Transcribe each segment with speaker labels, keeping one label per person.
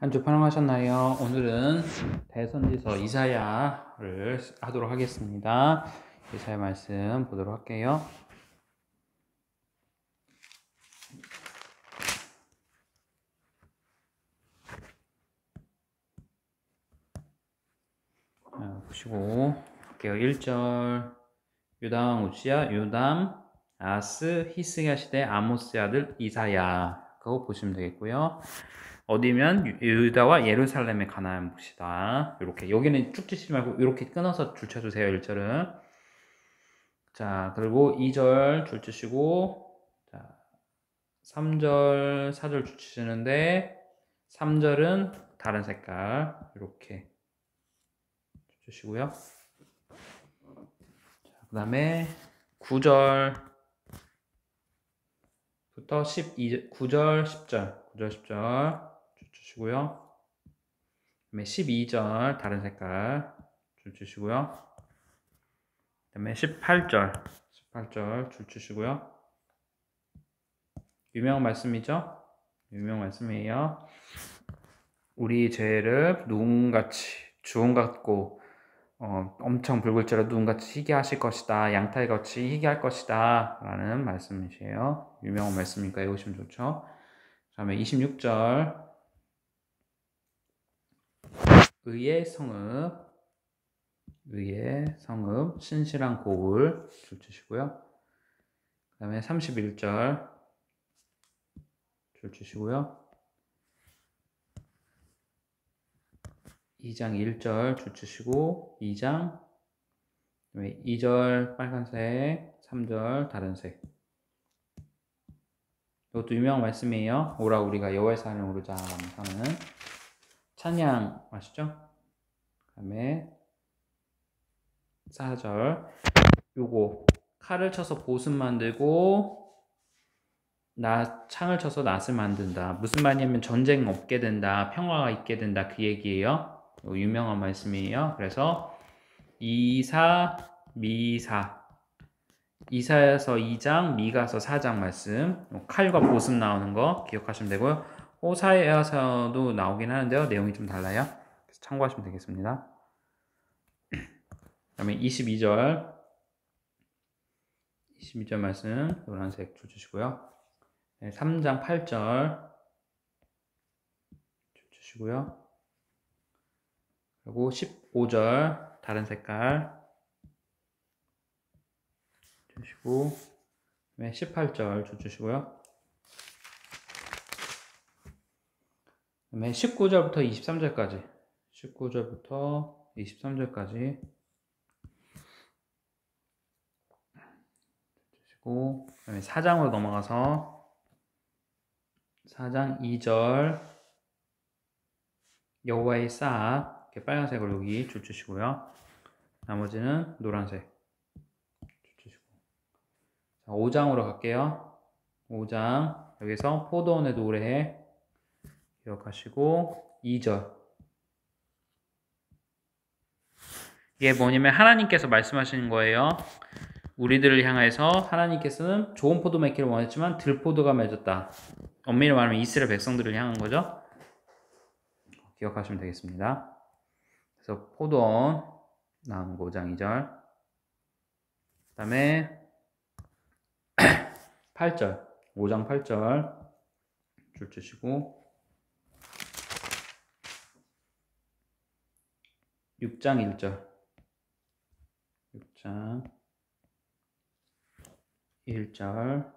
Speaker 1: 한 주 편안하셨나요? 오늘은 대선지서 이사야를 하도록 하겠습니다. 이사야 말씀 보도록 할게요. 보시고 할게요. 1절 유다왕 우시야, 요담, 아스, 히스기야 시대 아모스의 아들 이사야. 그거 보시면 되겠고요. 어디면 유다와 예루살렘에 관한 봅시다. 이렇게 여기는 쭉 치지 말고 이렇게 끊어서 줄 쳐주세요. 1절은. 자, 그리고 2절 줄 치시고, 자, 3절, 4절 줄 치시는데 3절은 다른 색깔 이렇게 줄 치시고요. 그 다음에 9절부터 9절, 10절, 9절, 10절 줄 치시고요. 그 다음에 12절 다른 색깔 줄 치시고요. 그 다음에 18절 줄 치시고요. 유명한 말씀이죠? 유명한 말씀이에요. 우리 죄를 누군가치 주홍 같고 엄청 붉을지라 누군가치 희게 하실 것이다. 양탈같이 희게 할 것이다. 라는 말씀이세요. 유명한 말씀이니까 외우시면 좋죠. 그 다음에 26절 의의 성읍 신실한 고을 줄 치시고요. 그 다음에 31절 줄 치시고요. 2장 1절 줄 치시고 2절 빨간색, 3절 다른색. 이것도 유명한 말씀이에요. 오라 우리가 여호와의 산에 오르자 하는 찬양 아시죠? 그 다음에 4절 요거 칼을 쳐서 보습 만들고 창을 쳐서 낫을 만든다. 무슨 말이냐면 전쟁 없게 된다. 평화가 있게 된다. 그 얘기예요. 유명한 말씀이에요. 그래서 이사, 미사 이사야서 2장, 미가서 4장 말씀 칼과 보습 나오는 거 기억하시면 되고요. 호사야서도 나오긴 하는데요. 내용이 좀 달라요. 그래서 참고하시면 되겠습니다. 그 다음에 22절 말씀 노란색 줄 주시고요. 3장 8절 줄 주시고요. 그리고 15절 다른 색깔 주시고 18절 줄 주시고요. 그다음에 19절부터 23절까지 19절부터 23절까지 주시고 그다음에 4장으로 넘어가서 4장 2절 여호와의 싹 이렇게 빨간색으로 여기 줄 주시고요. 나머지는 노란색 줄 주시고. 자, 5장으로 갈게요. 5장 여기서 포도원의 노래 기억하시고 2절 이게 뭐냐면 하나님께서 말씀하시는 거예요. 우리들을 향해서 하나님께서는 좋은 포도 맺기를 원했지만 들포도가 맺었다. 엄밀히 말하면 이스라엘 백성들을 향한 거죠. 기억하시면 되겠습니다. 그래서 포도원 나오는 거 5장 2절 그 다음에 8절 5장 8절 줄 주시고 6장 1절 6장 1절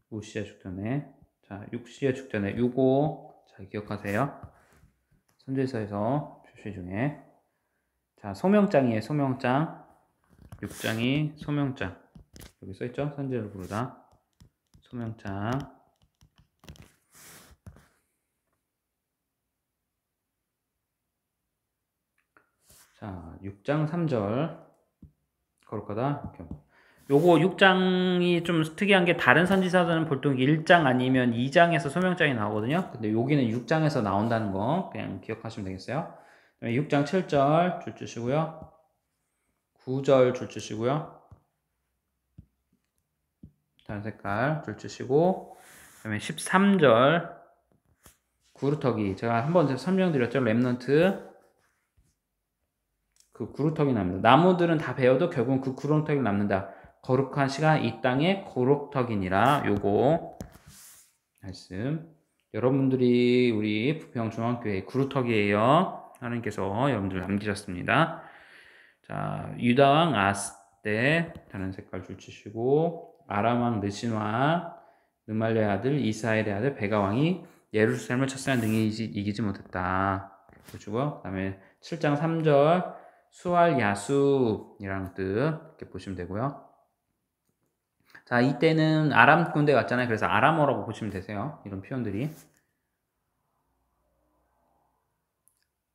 Speaker 1: 우시의 죽전에 자 6시의 죽전에 요거 잘 기억하세요. 선지서에서 표시 중에 자 소명장이에요. 소명장 6장이 소명장 여기 써있죠? 선지를 부르다 소명장 자 6장 3절 거룩하다 요거 6장이 좀 특이한 게 다른 선지서들은 보통 1장 아니면 2장에서 소명장이 나오거든요. 근데 여기는 6장에서 나온다는 거 그냥 기억하시면 되겠어요. 6장 7절 줄 주시고요. 9절 줄 주시고요. 다른 색깔 줄 주시고 그다음에 13절 구루터기. 제가 한번 설명드렸죠. 랩넌트. 그 구루터기 남는다. 나무들은 다 베어도 결국은 그 구루터기 남는다. 거룩한 시간 이 땅에 구루터기니라. 요거 말씀. 여러분들이 우리 부평중앙교회 구루터기예요. 하나님께서 여러분들 남기셨습니다. 자, 유다왕 아스 때 다른 색깔 줄 치시고 아람왕 느신왕 느말레의 아들 이스라엘의 아들 베가왕이 예루살렘을 쳤으나 능히 이기지 못했다. 보시고요. 그 다음에 7장 3절 수알 야수이라는 뜻 이렇게 보시면 되고요. 자, 이때는 아람 군대 갔잖아요. 그래서 아람어라고 보시면 되세요. 이런 표현들이.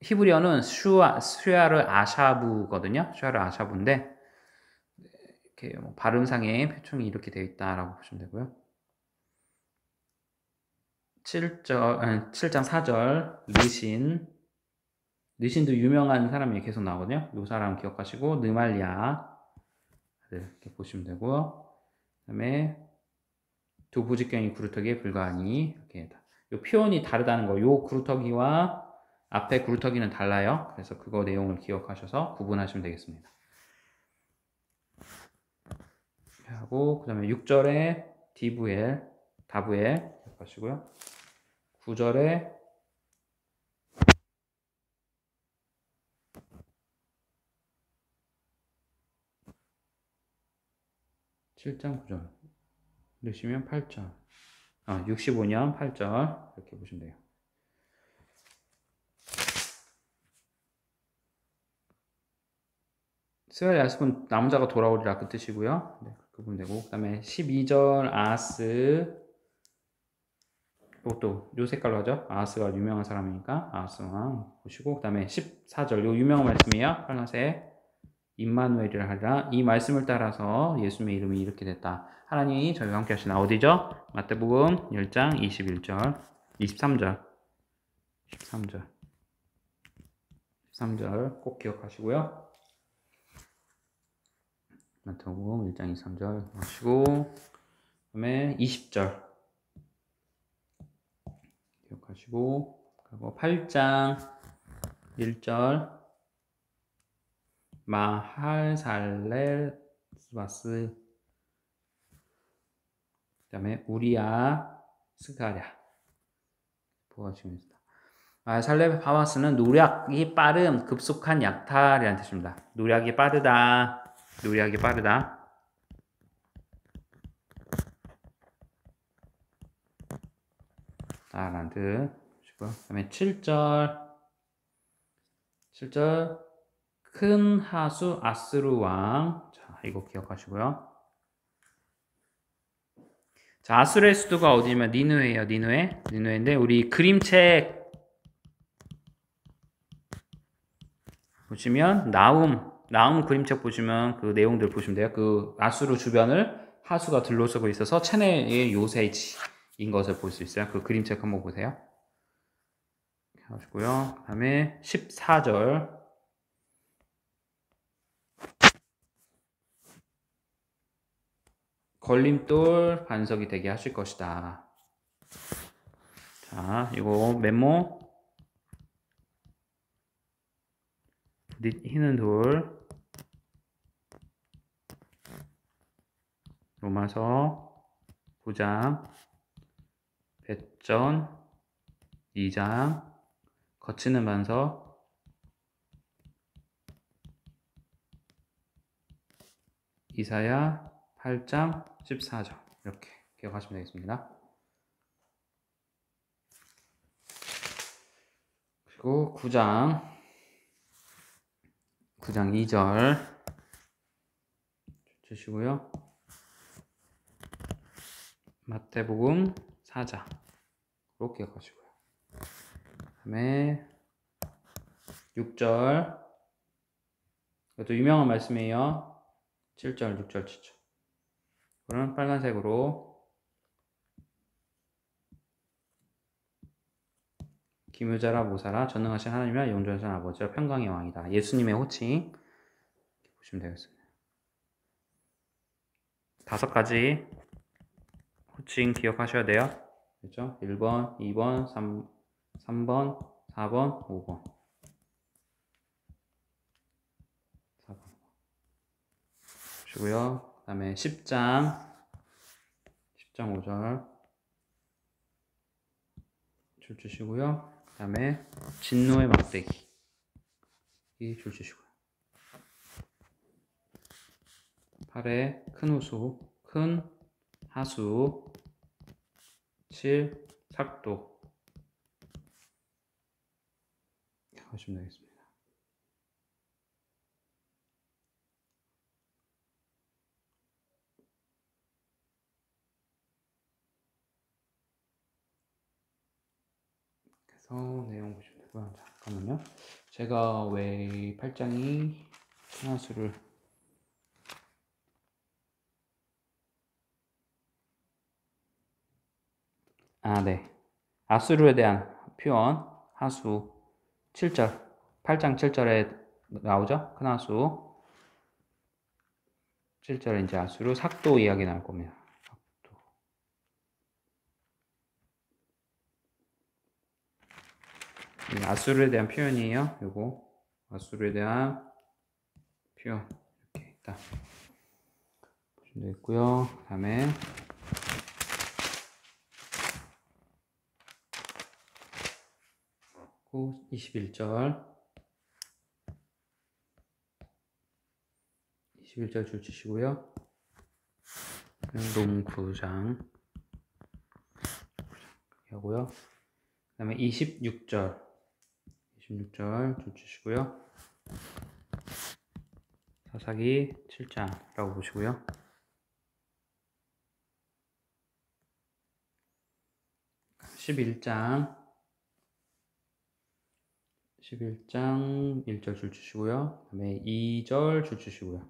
Speaker 1: 히브리어는 슈아르 아샤부거든요. 슈아르 아샤부인데 이렇게 뭐 발음상의 표충이 이렇게 되어 있다라고 보시면 되고요. 7장 4절 느신도 유명한 사람이 계속 나오거든요. 이 사람 기억하시고 느말리아 이렇게 보시면 되고요. 그다음에 두 부직경이 구루터기에 불과하니 이렇게 이 표현이 다르다는 거. 요 구루터기와 앞에 구루터기는 달라요. 그래서 그거 내용을 기억하셔서 구분하시면 되겠습니다. 하고 그다음에 6절에 다부엘 기억하시고요. 9절에 7장 9절 넣으시면 8절 65년 8절 이렇게 보시면 돼요. 스웰 야습은 남자가 돌아오리라 그 뜻이고요. 네, 그렇게 보면 되고 그 다음에 12절 아하스 이것도 요 색깔로 하죠. 아하스가 유명한 사람이니까 아하스 왕 보시고 그 다음에 14절 요 유명한 말씀이에요. 빨간색 임마누엘이라 하리라. 이 말씀을 따라서 예수님의 이름이 이렇게 됐다. 하나님이 저희와 함께 하시나 어디죠? 마태복음 10장 21절 23절 꼭 기억하시고요. 마태복음 1장 23절 하시고 그 다음에 20절 기억하시고 그리고 8장 1절 마할살레스바스 그 다음에 우리야 스가랴 보아주시면 됩니다. 마할살레바스는 노력이 빠름 급속한 약탈이라는 뜻입니다. 노력이 빠르다 라는 뜻. 그 다음에 7절 큰 하수 아스루 왕. 자, 이거 기억하시고요. 자, 아수르의 수도가 어디냐면 니느웨예요. 니느웨인데 우리 그림책 보시면 나움 그림책 보시면 그 내용들 보시면 돼요. 그 아수르 주변을 하수가 둘러싸고 있어서 체내의 요새지인 것을 볼 수 있어요. 그 그림책 한번 보세요. 하시고요. 그 다음에 14절 걸림돌 반석이 되게 하실 것이다. 자, 이거 메모 휘는 돌 로마서 9장 배전 2장 거치는 반석 이사야 8장 14절 이렇게 기억하시면 되겠습니다. 그리고 9장 2절 주시고요. 마태복음 4장으로 기억하시고요. 그 다음에 6절 이것도 유명한 말씀이에요. 7절 6절 7절 이거는 빨간색으로 기묘자라 모사라 전능하신 하나님이라 영존하신 아버지라 평강의 왕이다. 예수님의 호칭 보시면 되겠습니다. 5가지 호칭 기억하셔야 돼요. 그렇죠? 1번, 2번, 3, 3번, 4번, 5번. 4번. 보시고요. 그 다음에 10장 5절 줄 주시고요. 그 다음에 진노의 막대기 줄 주시고요. 8에 큰 호수, 큰 하수, 7 삭도 하시면 되겠습니다. 그래서 내용 보시면 되고요. 잠깐만요. 제가 왜 8장이 큰 하수를 네. 아수르에 대한 표현, 하수 7절, 8장 7절에 나오죠? 큰 하수 7절에 이제 아수르 삭도 이야기 나올 겁니다. 삭도. 아수르에 대한 표현이에요. 요거 아수르에 대한 표현 이렇게 딱 보시면 되겠고요. 그 다음에 21절 줄 주시고요. 롬 9장 하고요. 그 다음에 26절 줄 주시고요. 사사기 7장이라고 보시고요. 11장 1절 줄 주시고요. 그 다음에 2절 줄 주시고요.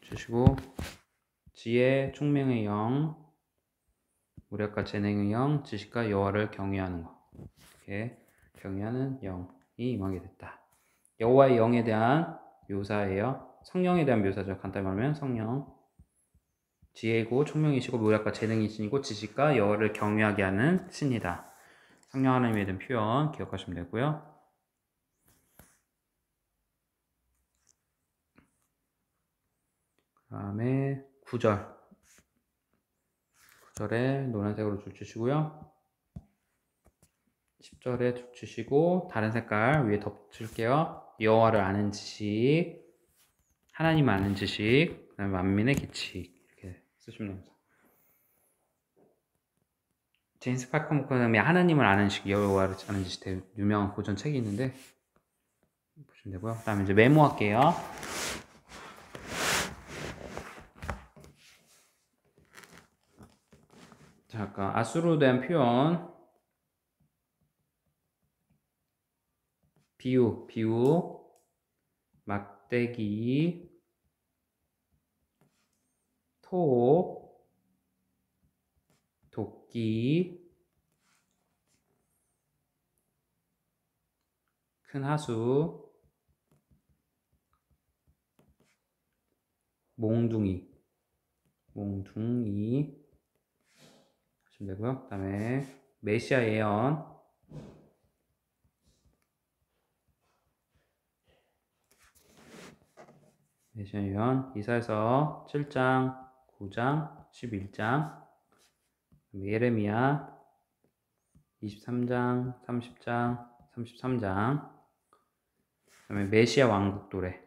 Speaker 1: 주시고 지혜, 총명의 영, 무력과 재능의 영, 지식과 여호와를 경외하는 것. 이렇게 경외하는 영이 임하게 됐다. 여호와의 영에 대한 묘사예요. 성령에 대한 묘사죠. 간단히 말하면 성령, 지혜이고 총명이시고 무력과 재능이시고 지식과 여호와를 경외하게 하는 신이다. 성령 하나님에 대한 표현 기억하시면 되고요. 그 다음에 9절에 노란색으로 줄 주시고요. 10절에 줄 주시고 다른 색깔 위에 덧칠게요. 여호와를 아는 지식, 하나님 아는 지식, 그 다음에 만민의 기칙 이렇게 쓰시면 됩니다. 제임스 파커모크님의 하나님을 아는 지식, 여호와를 아는 지식 되게 유명한 고전 책이 있는데 보시면 되고요. 그 다음에 이제 메모할게요. 자, 아까 아수르에 대한 표현 비유, 막대기, 토, 도끼, 큰 하수, 몽둥이 하시면 되고요. 그 다음에 메시아 예언, 이사야서 7장, 9장, 11장, 예레미야 23장, 30장, 33장, 그 다음에 메시아 왕국 도래,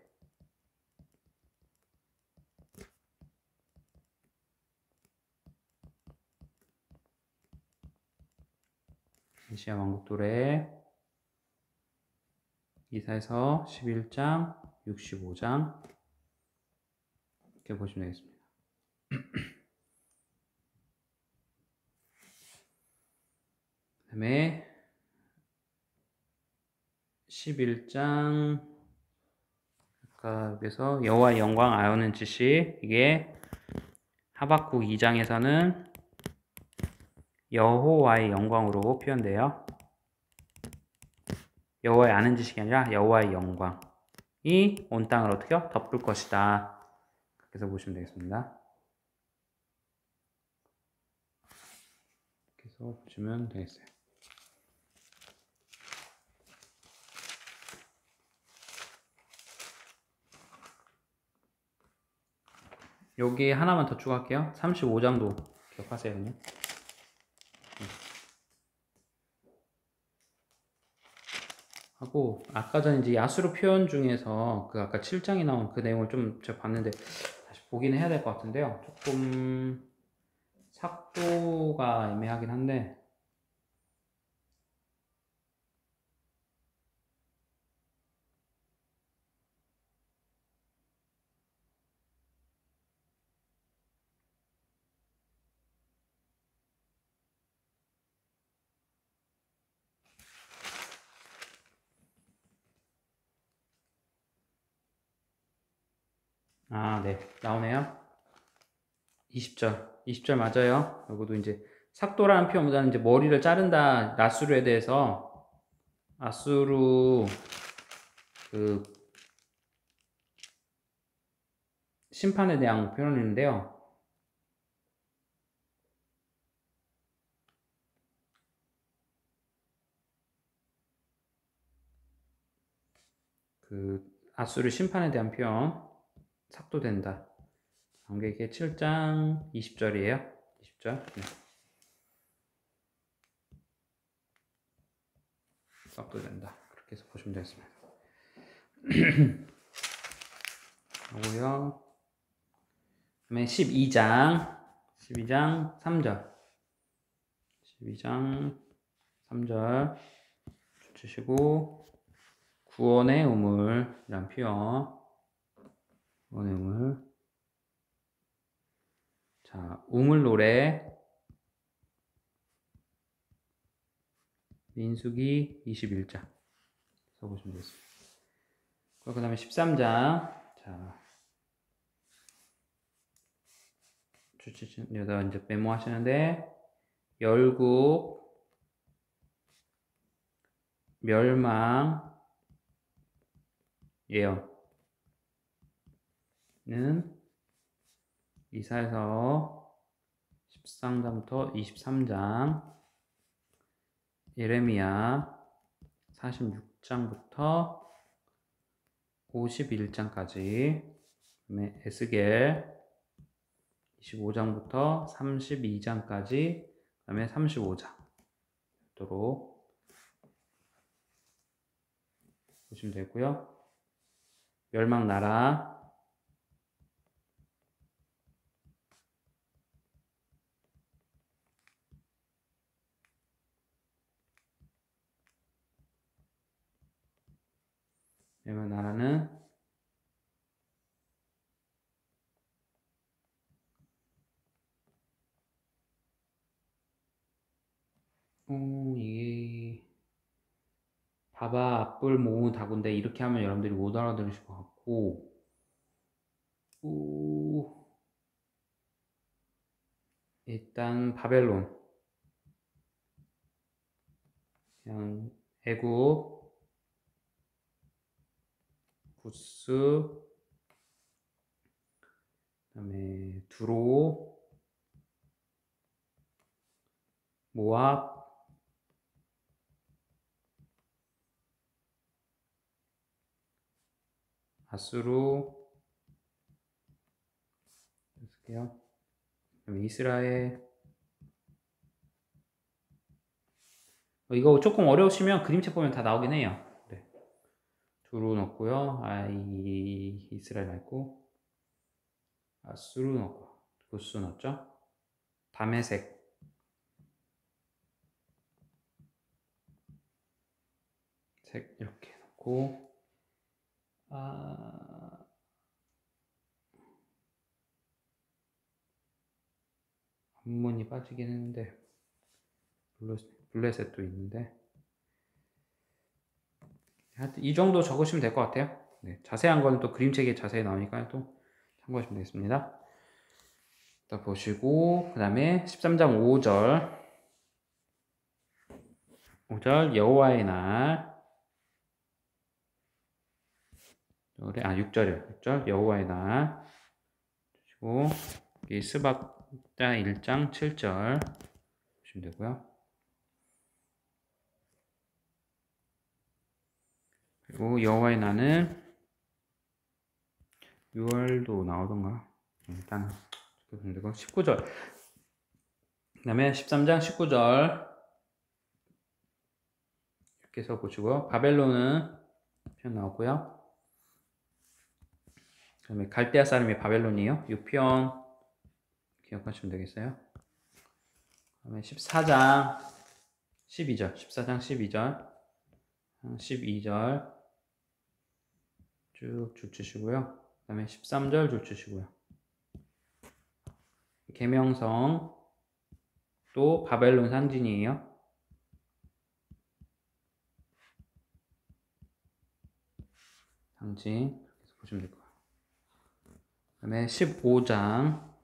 Speaker 1: 메시아 왕국 도래, 이사야서 11장, 65장 이렇게 보시면 되겠습니다. 그 다음에 11장 아까 여기서 여호와의 영광 아우는 지식, 이게 하박국 2장에서는 여호와의 영광으로 표현돼요. 여호와의 아는 지식이 아니라 여호와의 영광이 온 땅을 어떻게 덮을 것이다. 그렇게 해서 보시면 되겠습니다. 그래서 보시면 되겠어요. 여기 하나만 더 추가할게요. 35장도 기억하세요. 그냥. 하고 아까 전에 이제 야수로 표현 중에서 그 아까 7장이 나온 그 내용을 좀 제가 봤는데 다시 보긴 해야 될 것 같은데요. 조금 삭도가 애매하긴 한데 네 나오네요. 20절 맞아요. 여기도 이제 삭도라는 표현보다는 이제 머리를 자른다 라수르에 대해서 아수르 그 심판에 대한 표현인데요. 그 아수르 심판에 대한 표현 삭도된다. 관계기 7장 20절이에요. 20절. 네. 삭도된다. 그렇게 해서 보시면 되겠습니다. 하고요. 그다음에 12장 3절. 12장 3절 주시고 구원의 우물이란 표현. 구원의 우물. 자, 우물 노래 민수기 21장 써보시면 되겠습니다. 그 다음에 13장 자 여기다 이제 메모하시는데 열국 멸망 예언은 이사야서 13장부터 23장 예레미야 46장부터 51장까지 그다음에 에스겔 25장부터 32장까지 그다음에 35장 도록 보시면 되고요. 멸망 나라 멸망 나라는 이게 바바 앞불 모우 다군데 이렇게 하면 여러분들이 못 알아들으실 것 같고 일단 바벨론 그냥 애굽 구스 그다음에 두로 모압 아수르 볼게요. 그다음에 이스라엘 이거 조금 어려우시면 그림책 보면 다 나오긴 해요. 네. 두루 넣고요. 이스라엘 넣고 아수르 넣고 구스 넣었죠. 다메섹 색 이렇게 넣고 한문이 빠지긴 했는데 블레셋도 있는데 하여튼 이 정도 적으시면 될 것 같아요. 네, 자세한 거는 또 그림책에 자세히 나오니까 또 참고하시면 되겠습니다. 또 보시고 그 다음에 13장 5절 여호와의 날 6절이요. 6절 여호와의 날 그리고 여기 스박자 1장 7절 보시면 되고요. 그리고 여호와의 날은 6월도 나오던가 일단 그리고 19절. 그 다음에 13장 19절 이렇게 해서 보시고요. 바벨론은 편 나오고요. 그 다음에 갈대아 사람이 바벨론이에요. 6편 기억하시면 되겠어요. 그 다음에 14장 12절 14장 12절 12절 쭉 줄치시고요. 그 다음에 13절 줄치시고요. 계명성 또 바벨론 상징이에요. 상징 그래서 보시면 될 거예요. 그 다음에 15장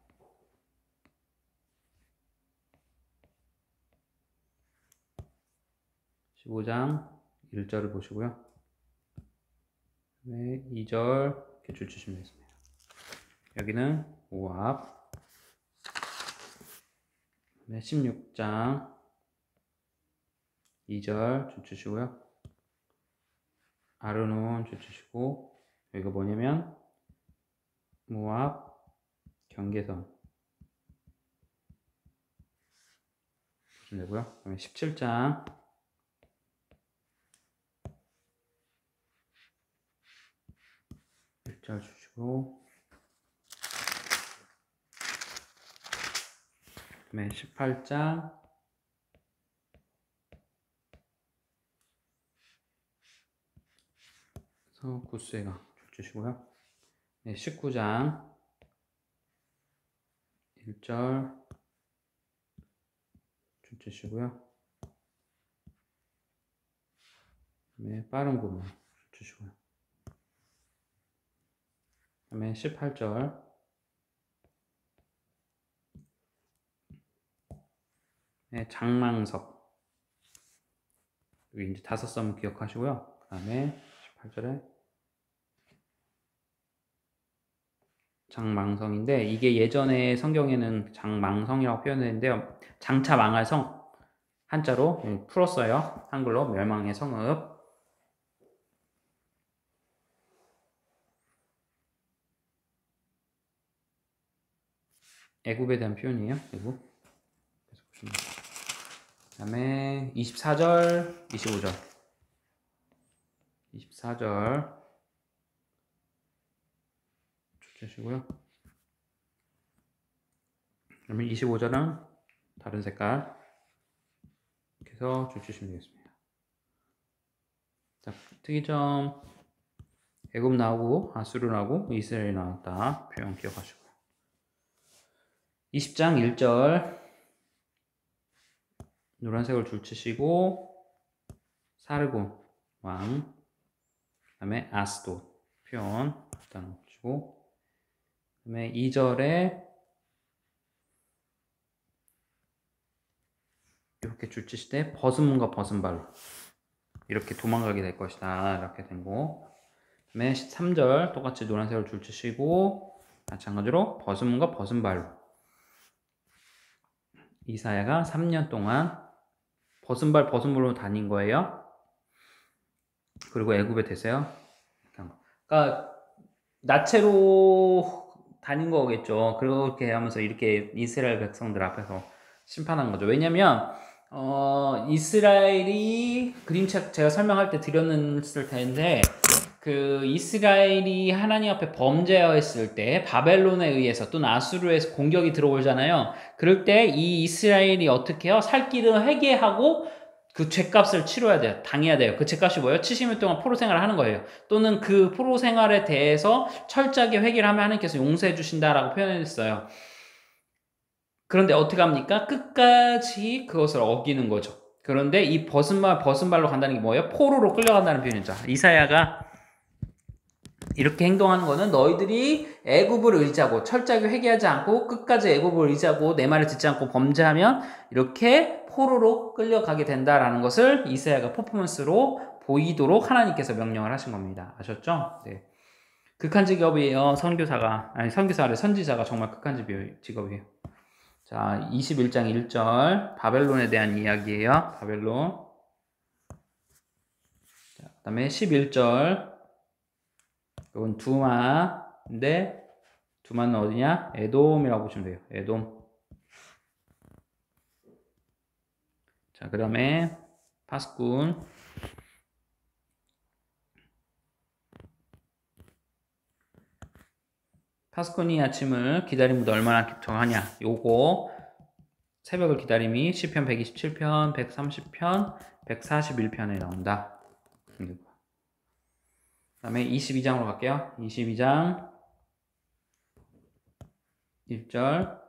Speaker 1: 1절을 보시고요. 네, 2절 이렇게 줄치시면 되겠습니다. 여기는 모압. 네, 16장 2절 줄치시고요. 아르논 줄치시고 여기가 뭐냐면 모압 경계선 보시면 되고요. 그다음에 17장 1절 주시고 그다음에 18장 구스회가 주시고요. 네, 19장 1절 주시고요. 네, 빠른 구문 주시고요. 그다음에 18절 네, 장망석 여기 이제 5섬 기억하시고요. 그 다음에 18절에 장망성인데 이게 예전에 성경에는 장망성이라고 표현했는데요. 장차 망할 성 한자로 풀었어요. 한글로 멸망의 성읍. 애굽에 대한 표현이에요. 애굽. 그 다음에 24절, 25절. 24절 주시고요. 그러면 25절은 다른 색깔 이렇게 해서 주시면 되겠습니다. 자, 특이점 애굽 나오고 아수르 나오고 이스라엘 나왔다 표현 기억하시고요. 20장 1절 노란색을 줄치시고 사르곤 왕 그 다음에 아스도 표현 일단 주시고 그 다음에 2절에 이렇게 줄치실 때 벗은문과 벗은발로 이렇게 도망가게 될 것이다 이렇게 된 거. 그 다음에 13절 똑같이 노란색을 줄치시고 마찬가지로 벗은문과 벗은발로 이사야가 3년 동안 벗은발 벗은물로 다닌 거예요. 그리고 애굽에 대세요. 그러니까 나체로 다닌 거겠죠. 그렇게 하면서 이렇게 이스라엘 백성들 앞에서 심판한 거죠. 왜냐면 이스라엘이 그림책 제가 설명할 때 드렸을 텐데 그 이스라엘이 하나님 앞에 범죄했을 때 바벨론에 의해서 또는 아수르에서 공격이 들어오잖아요. 그럴 때 이 이스라엘이 어떻게 해요? 살 길은 회개하고 그 죄값을 치러야 돼요. 당해야 돼요. 그 죄값이 뭐예요? 70일 동안 포로 생활을 하는 거예요. 또는 그 포로 생활에 대해서 철저하게 회개를 하면 하나님께서 용서해 주신다라고 표현했어요. 그런데 어떻게 합니까? 끝까지 그것을 어기는 거죠. 그런데 이 벗은발로 간다는 게 뭐예요? 포로로 끌려간다는 표현이죠. 이사야가 이렇게 행동하는 거는 너희들이 애굽을 의지하고 철저하게 회개하지 않고 끝까지 애굽을 의지하고 내 말을 듣지 않고 범죄하면 이렇게 포로로 끌려가게 된다라는 것을 이사야가 퍼포먼스로 보이도록 하나님께서 명령을 하신 겁니다. 아셨죠? 네. 극한 직업이에요. 선지자가 정말 극한 직업이에요. 자, 21장 1절 바벨론에 대한 이야기예요. 바벨론. 자, 그 다음에 11절 이건 두마인데 두만은 어디냐? 에돔이라고 보시면 돼요. 에돔. 자, 그 다음에 파스꾼. 파스꾼이 아침을 기다림보다 얼마나 정하냐? 요거 새벽을 기다림이 시편 127편, 130편, 141편에 나온다. 그 다음에 22장으로 갈게요. 22장 1절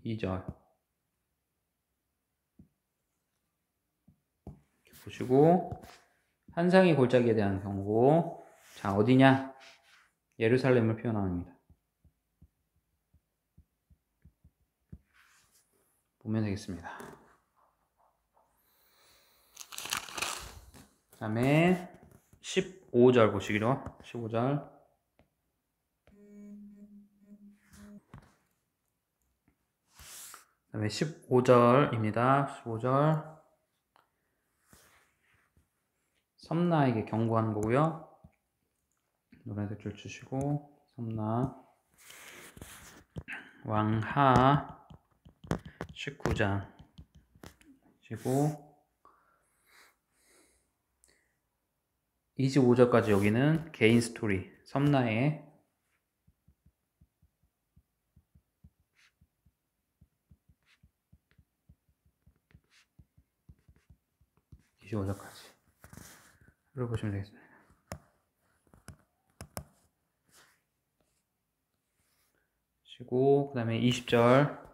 Speaker 1: 2절 보시고 한상이 골짜기에 대한 경고. 자, 어디냐? 예루살렘을 표현합니다. 보면 되겠습니다. 그 다음에 15절 보시기로. 15절 그 다음에 15절입니다. 15절 섬나에게 경고하는 거고요. 노란색 줄 주시고 섬나 왕하 19장 치고 25절까지 여기는 개인 스토리 섬나의 25절까지 읽어보시면 되겠습니다. 치고 그 다음에 20절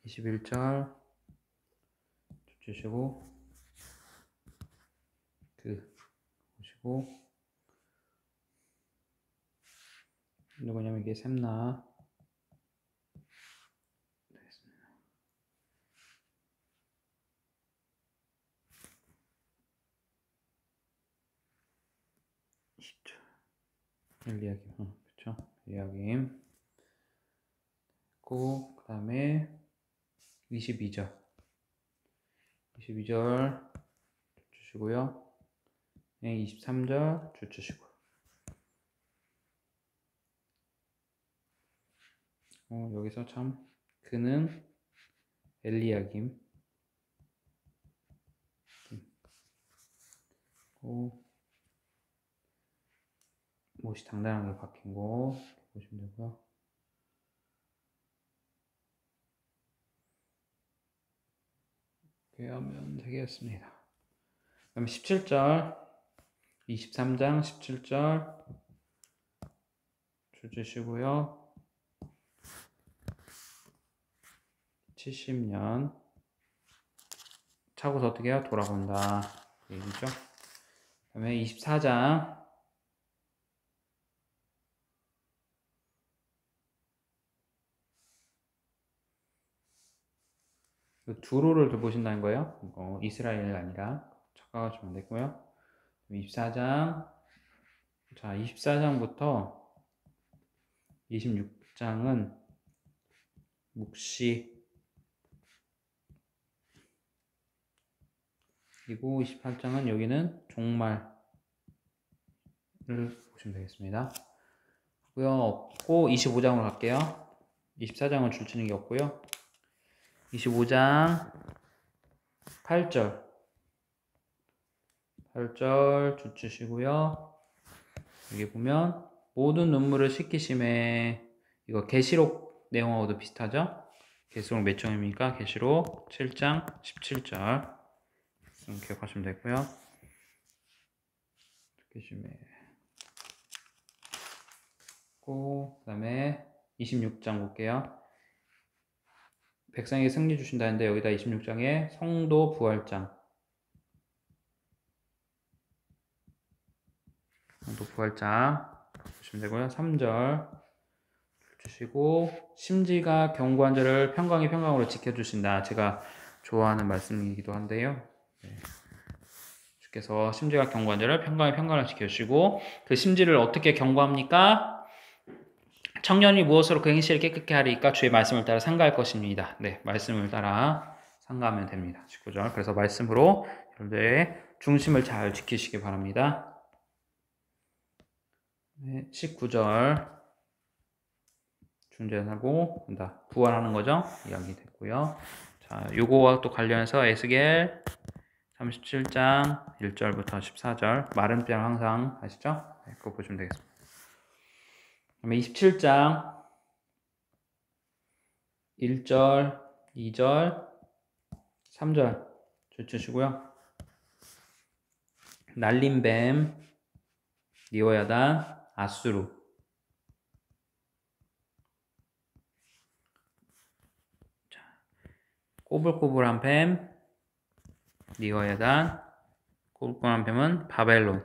Speaker 1: 21절 주시고 보시고 누구냐면 이게 샘나 되겠습니다. 20절 엘리야김 그렇죠? 엘리야김 그 다음에 22절 주시고요. 23절 주시고 여기서 참 그는 엘리야김 못이 당당하게 박힌 거 보시면 되고요. 이렇게 하면 되겠습니다. 그럼 17절 23장 17절 주시고요. 70년 차고서 어떻게 해요? 돌아본다 얘기죠. 그 다음에 24장 두로를 보신다는 거예요. 이스라엘 아니라 착각하시면 되고요. 24장 자 24장부터 26장은 묵시 그리고 28장은 여기는 종말을 보시면 되겠습니다. 없고 25장으로 갈게요. 24장은 줄치는 게 없고요. 25장 8절 주시고요. 여기 보면 모든 눈물을 씻기심에 이거 계시록 내용하고도 비슷하죠? 계시록 몇 장입니까? 계시록 7장 17절 기억하시면 되고요. 계시심에 그 다음에 26장 볼게요. 백성에게 승리 주신다는데 여기다 26장에 성도 부활장 보시면 되고요. 3절 주시고 심지가 견고한 자를 평강이 평강으로 지켜주신다. 제가 좋아하는 말씀이기도 한데요. 주께서 심지가 견고한 자를 평강이 평강으로 지켜주시고 그 심지를 어떻게 견고합니까? 청년이 무엇으로 그 행실을 깨끗게 하리까? 주의 말씀을 따라 상가할 것입니다. 네, 말씀을 따라 상가하면 됩니다. 19절. 그래서 말씀으로 여러분들의 중심을 잘 지키시기 바랍니다. 네, 19절. 존재하고 부활하는 거죠. 이야기 됐고요. 자, 요거와 또 관련해서 에스겔 37장 1절부터 14절 마른 뼈 항상 아시죠? 네, 그거 보시면 되겠습니다. 그다음에 27장 1절, 2절, 3절 줄 주시고요. 날린 뱀, 니오야단, 아수르. 자, 꼬불꼬불한 뱀, 니오야단, 꼬불꼬불한 뱀은 바벨론을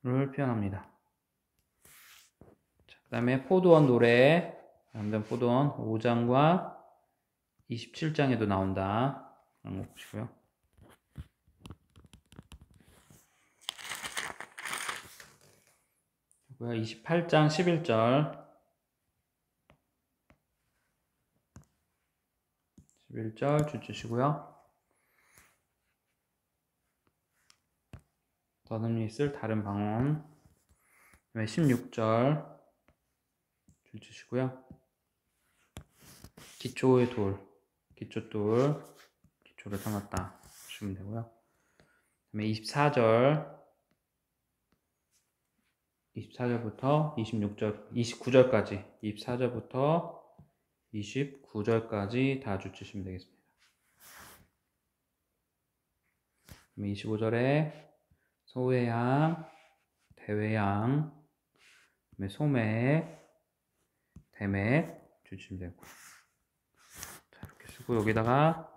Speaker 1: 표현합니다. 그 다음에 포도원 노래, 포도원 5장과 27장에도 나온다. 그런 거 보시고요. 그리고 28장 11절 11절 줄 주시고요. 더듬이 있을 다른 방언. 그다음에 16절 줄 주시고요. 기초의 돌, 기초돌, 기초를 삼았다 보시면 되고요. 그다음에 24절부터 26절, 29절까지 24절부터 29절까지 다 줄 주시면 되겠습니다. 그다음에 25절에 소회양, 대회양, 그다음에 소맥, 대맥 주시면 되고, 자, 이렇게 쓰고 여기다가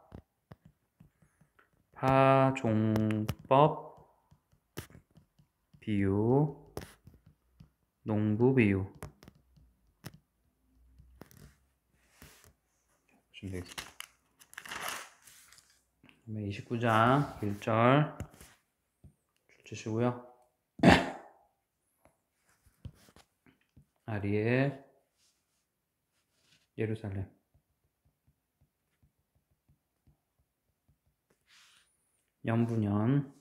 Speaker 1: 파종법 비유, 농부 비유 보시면 되겠습니다. 그다음에 29장 1절 줄 주시고요. 아리엘, 예루살렘. 연분연,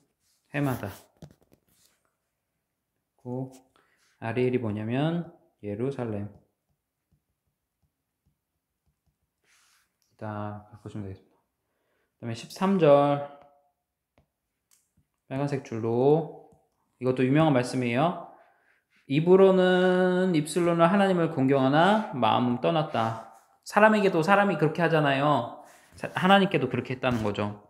Speaker 1: 해마다. 그 아리엘이 뭐냐면 예루살렘. 딱 보시면 되겠습니다. 그 다음에 13절 빨간색 줄로, 이것도 유명한 말씀이에요. 입으로는 입술로는 하나님을 공경하나 마음은 떠났다. 사람에게도 사람이 그렇게 하잖아요. 하나님께도 그렇게 했다는 거죠.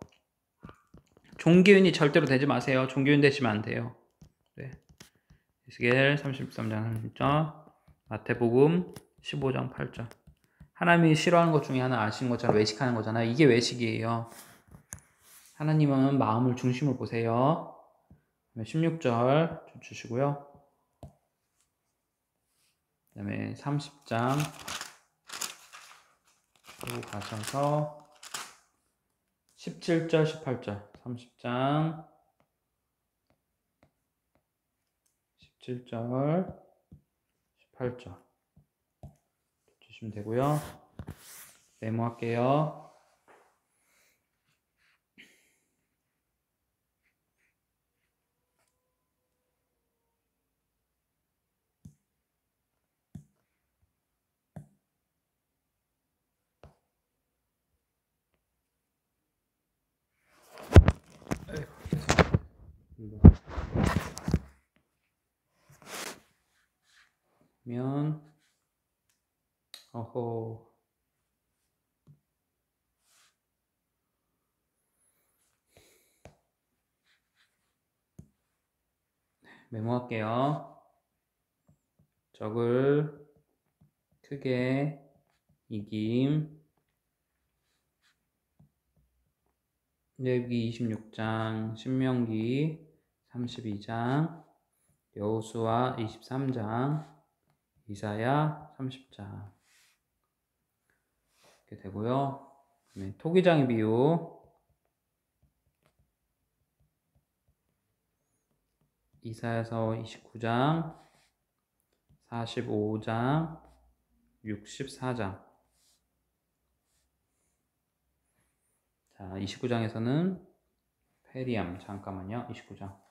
Speaker 1: 종교인이 절대로 되지 마세요. 종교인 되시면 안 돼요. 네. 에스겔 33장 30절, 마태복음 15장 8절. 하나님이 싫어하는 것 중에 하나 아시는 것처럼 외식하는 거잖아요. 이게 외식이에요. 하나님은 마음을 중심으로 보세요. 16절 주시고요. 그 다음에 30장 또 가셔서 17절 18절 30장 17절 18절 주시면 되고요. 메모할게요. 면 어허 메모할게요. 적을 크게 이김. 레위기 26장, 신명기 32장, 여호수아 23장, 이사야 30장 이렇게 되고요. 토기장의 비유 이사야서 29장, 45장, 64장 자, 29장에서는 페리암, 잠깐만요. 29장.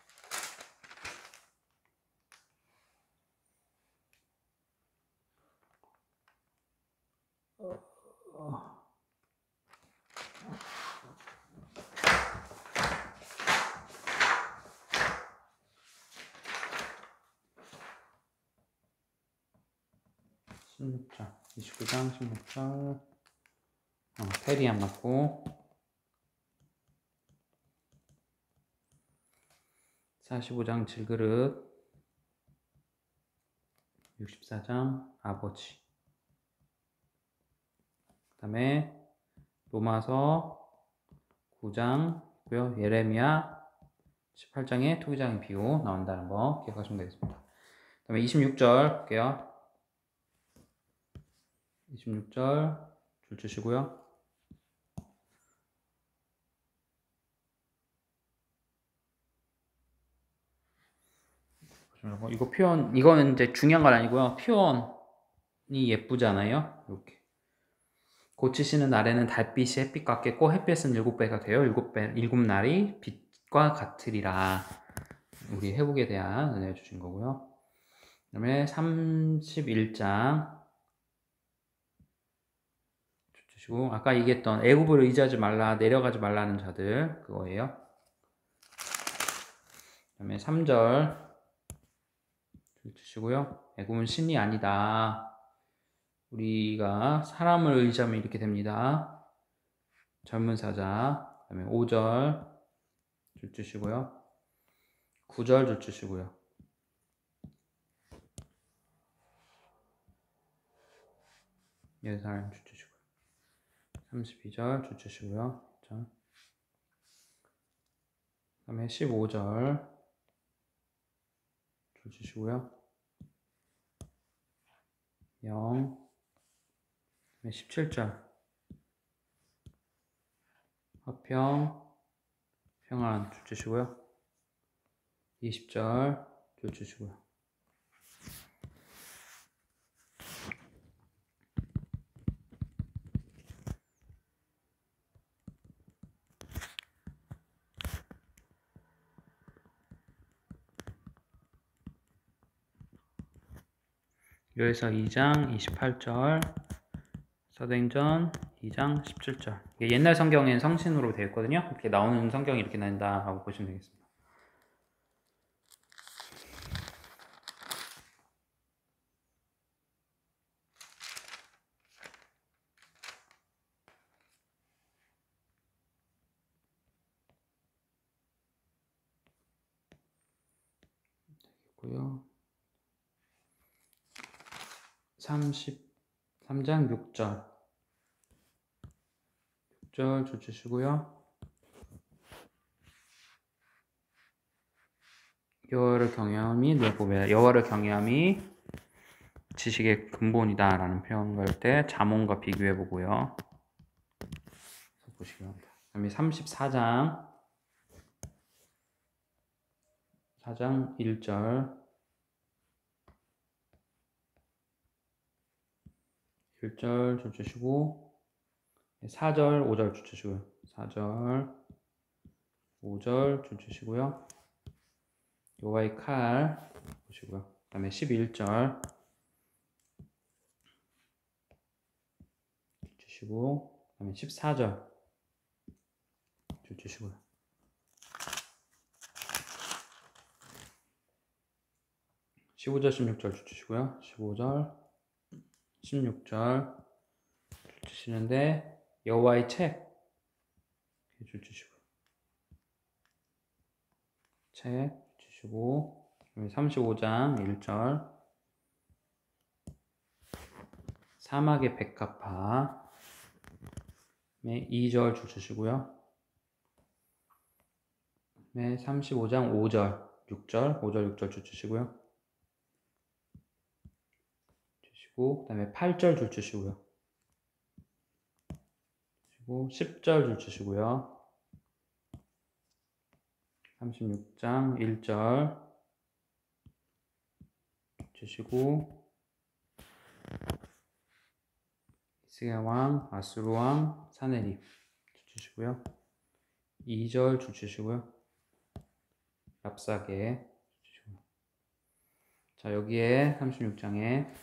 Speaker 1: (16장) 29장 16절 페리암 맞고 45장 질그릇 64장 아버지 그 다음에 로마서 9장고요. 예레미야 18장에 토기장의 비유 나온다는 거 기억하시면 되겠습니다. 그 다음에 26절 볼게요. 26절 줄 주시고요. 이거 표현, 이거는 이제 중요한 건 아니고요. 표현이 예쁘잖아요. 이렇게. 고치시는 날에는 달빛이 햇빛 같겠고 햇빛은 7배가 돼요. 7날이 빛과 같으리라. 우리 회복에 대한 은혜 주신 거고요. 그 다음에 31장 주시고 아까 얘기했던 애굽을 의지하지 말라, 내려가지 말라는 자들 그거예요. 그 다음에 3절 주시고요. 애굽은 신이 아니다. 우리가 사람을 의지하면 이렇게 됩니다. 젊은 사자. 그 다음에 5절 줄 주시고요. 9절 줄 주시고요. 예사람 줄 주시고요. 32절 줄 주시고요. 자. 그 다음에 15절 줄 주시고요. 0. 17절 화평 평안 줄 주시고요. 20절 줄 주시고요. 요에서 2장 28절 사도행전 2장 17절 옛날 성경엔 성신으로 되어 있거든요. 이렇게 나오는 성경이 이렇게 나온다라고 보시면 되겠습니다. 되겠고요. 33장 6절 줄 주시고요. 여호와를 경외함이 뇌고배 여호와를 경외함이 지식의 근본이다 라는 표현 걸 때 자문과 비교해 보고요. 보시기 바랍니다. 그다음에 34장 4장 1절 1절 줄 주시고 4절 5절 줄 주시고요. 4절 5절 줄 주시고요. 여호와의 칼 보시고요. 그 다음에 11절 줄 주시고 그 다음에 14절 줄 주시고요. 15절 16절 줄 주시고요. 15절 16절 줄 주시는데 여호와의 책 줄 주시고요. 책 주시고 35장 1절 사막의 백합화 2절 줄 주시고요. 35장 5절 6절 5절 6절 줄 주시고요. 그 다음에 8절 줄 주시고요. 그리고 10절 줄 주시고요. 36장 1절 주시고 히스기야 왕, 아수르 왕, 사네립 주시고요. 2절 주시고요. 값싸게 주시고요. 자, 여기에 36장에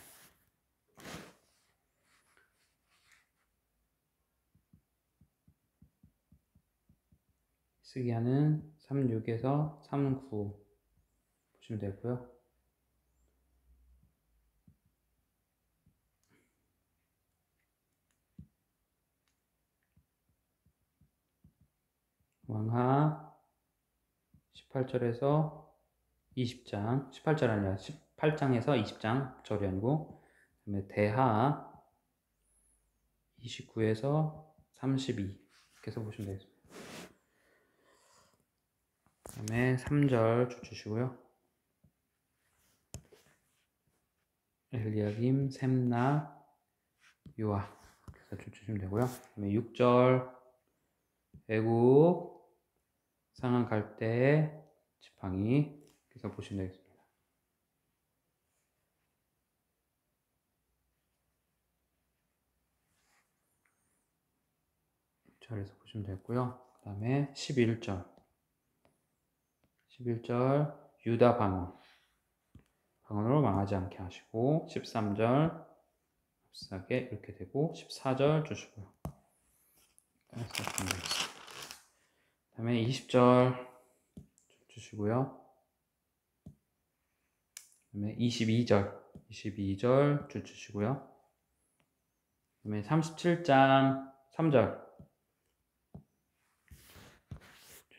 Speaker 1: 쓰기하는 36에서 39 보시면 되고요. 왕하 18절에서 20장, 18절 아니라 18장에서 20장 절이 아니고, 그다음에 대하 29에서 32 이렇게 해서 보시면 되겠습니다. 그 다음에 3절 주시고요. 엘리야김, 셈나, 요아 이렇게 해서 주시면 되고요. 그 다음에 6절 애국 상한 갈 때 지팡이 그래서 보시면 되겠습니다. 절에서 보시면 되고요. 그 다음에 11절 유다 방언으로 망하지 않게 하시고, 13절 값싸게 이렇게 되고, 14절 주시고요. 그 다음에 20절 주시고요. 그 다음에 22절 주시고요. 그 다음에 37장 3절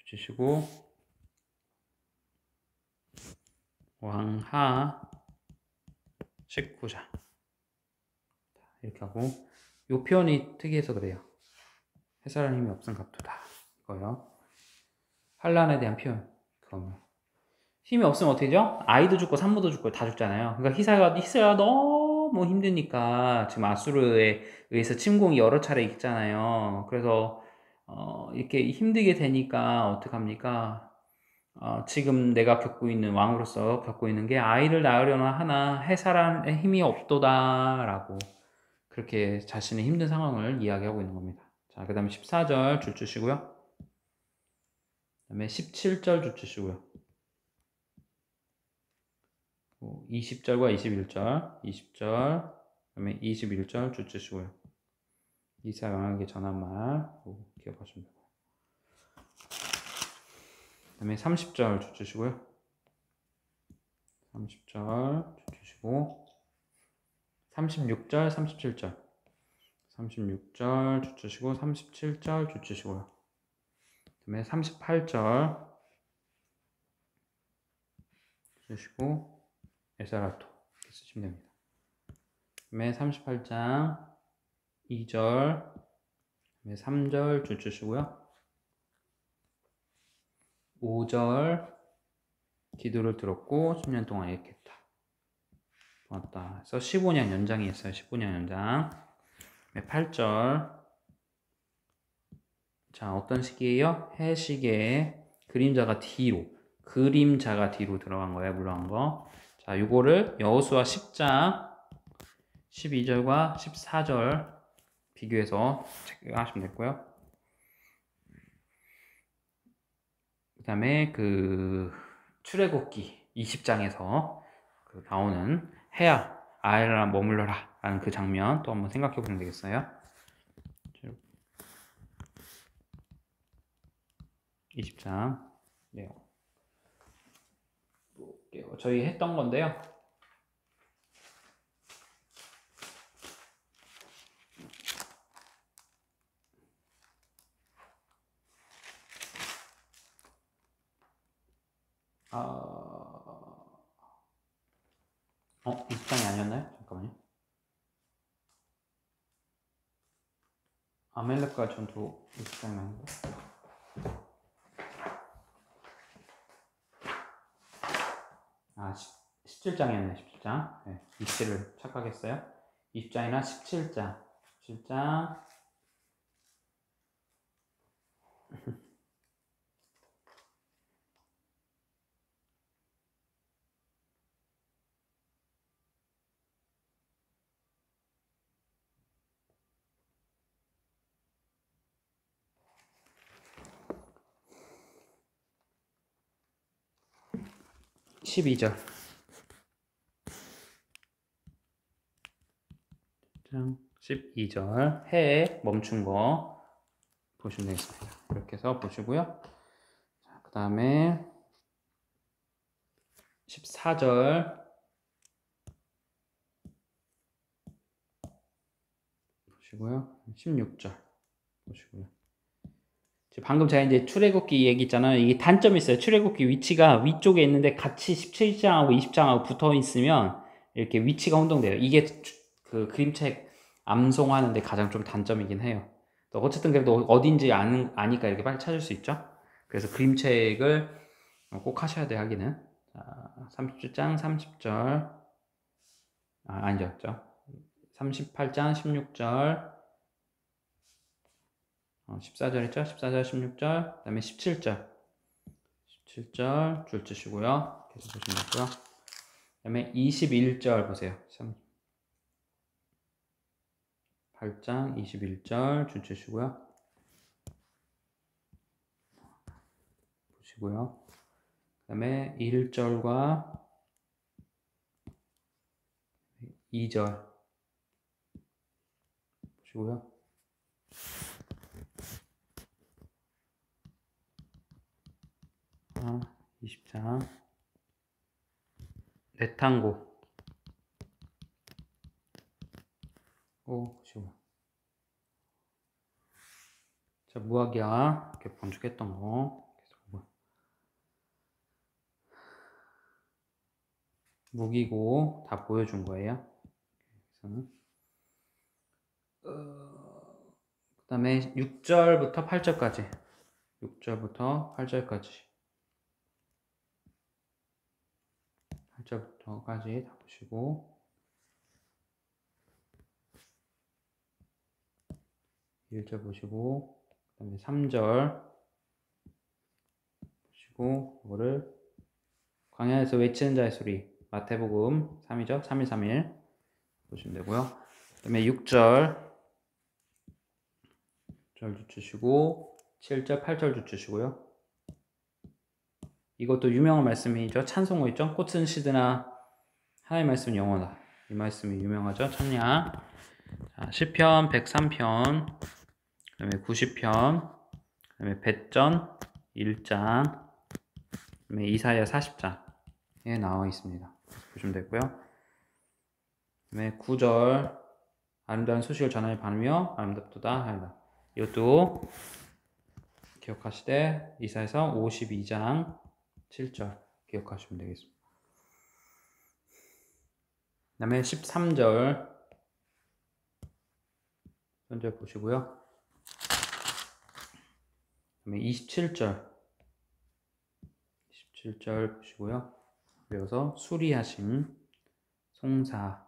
Speaker 1: 주시고, 왕하 19장 이렇게 하고, 이 표현이 특이해서 그래요. 해설하는 힘이 없은 갑두다 이거요. 환란에 대한 표현. 그러면 힘이 없으면 어떻게 되죠? 아이도 죽고 산모도 죽고 다 죽잖아요. 그러니까 히사야가 너무 힘드니까, 지금 아수르에 의해서 침공이 여러 차례 있잖아요. 그래서 이렇게 힘들게 되니까 어떡합니까? 지금 내가 왕으로서 겪고 있는 게, 아이를 낳으려나 하나 해살할 힘이 없도다라고 그렇게 자신의 힘든 상황을 이야기하고 있는 겁니다. 자, 그 다음에 14절 주시고요. 그 다음에 17절 주시고요. 20절과 21절, 20절, 그 다음에 21절 주시고요. 이사 왕에게 전한 말 기억하시면 되고요. 그 다음에 30절 주시고요. 30절 주시고, 36절, 37절, 36절 주시고, 37절 주시고요. 그 다음에 38절 주시고, 에사라토 이렇게 쓰시면 됩니다. 그 다음에 38장 2절, 그 다음에 3절 주시고요. 5절 기도를 들었고 10년 동안 애했다. 고맙다. 그래서 15년 연장이 있어요. 15년 연장. 8절. 자, 어떤 시기예요? 해시계의 그림자가 뒤로 들어간 거예요. 물러간 거. 자, 요거를 여호수아 10장 12절과 14절 비교해서 체크하시면 됐고요. 그 다음에 출애굽기 20장에서 나오는 해야 아이라 머물러라 라는 그 장면 또 한번 생각해 보면 되겠어요. 20장 네. 저희 했던 건데요. 어, 20장이 아니었나요? 잠깐만요. 아멜렉과 전투 20장이 아닌가? 아, 17장이었네, 17장. 네, 위치를 착각했어요. 20장이나 17장. 17장. 12절. 12절 해 멈춘 거 보시면 되겠습니다. 이렇게 해서 보시고요. 그 다음에 14절 보시고요. 16절 보시고요. 방금 제가 이제 출애굽기 얘기 있잖아요. 이게 단점이 있어요. 출애굽기 위치가 위쪽에 있는데 같이 17장하고 20장하고 붙어 있으면 이렇게 위치가 혼동돼요. 이게 그 그림책 암송하는데 가장 좀 단점이긴 해요. 또 어쨌든 그래도 어딘지 아니까 이렇게 빨리 찾을 수 있죠. 그래서 그림책을 꼭 하셔야 돼요. 하기는. 자, 37장 30절 아니죠. 38장 16절 14절 있죠? 14절 16절 그 다음에 17절 줄 치시고요. 계속 보시면 되고요. 그 다음에 21절 보세요. 8장 21절 줄 치시고요. 보시고요. 그 다음에 1절과 2절 보시고요. 20장 내탕고 보시고요. 자, 무학이야 이렇게 번죽했던 거 계속 보고요. 무기고 다 보여준 거예요. 그 다음에 6절부터 8절까지 6절부터 8절까지 8절부터까지 다 보시고 1절 보시고 그 다음에 3절 보시고 그거를 광야에서 외치는 자의 소리 마태복음 3이죠. 3일 보시면 되고요. 그 다음에 6절 주시고 7절 8절 주시고요. 이것도 유명한 말씀이죠. 찬송어 있죠. 꽃은 시드나 하나님의 말씀은 영원하다. 이 말씀이 유명하죠. 찬양. 자, 시편 103편 그 다음에 90편 그 다음에 배전 1장 그 다음에 이사야 40장에 나와 있습니다. 보시면 되고요. 그 다음에 9절 아름다운 소식을 전하여 바르며 아름답도다 하리라. 이것도 기억하시되 이사야서 52장 7절 기억하시면 되겠습니다. 그 다음에 13절 현재 보시고요. 그 다음에 27절 보시고요. 그래서 수리하심 송사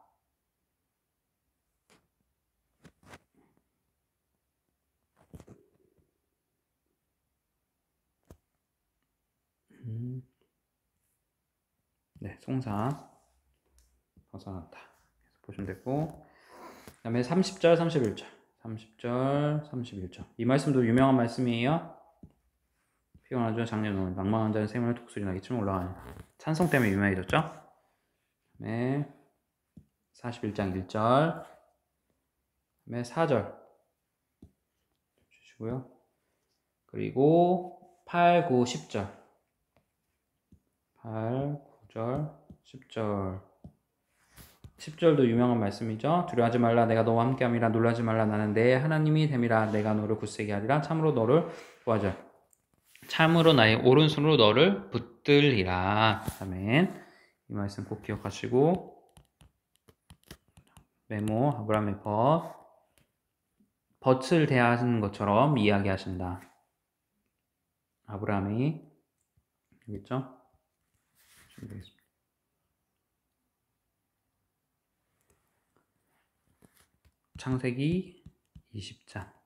Speaker 1: 네, 송사 벗어났다. 보시면 되고 그 다음에 30절 31절 이 말씀도 유명한 말씀이에요. 피곤한 자 장례는 낭망한 자는 생명을 독수리 나기처럼 올라가는 찬송 때문에 유명해졌죠. 네, 41장 1절 네, 4절 주시고요. 그리고 8, 9, 10절 8, 9절 10절 10절도 유명한 말씀이죠. 두려워하지 말라 내가 너와 함께함이라 놀라지 말라 나는 내 하나님이 됨이라 내가 너를 굳세게 하리라 참으로 너를 구하자 참으로 나의 오른손으로 너를 붙들리라. 아멘. 이 말씀 꼭 기억하시고 메모 아브라함의 벗을 대하는 것처럼 이야기하신다. 아브라함이 알겠죠? 창세기 20장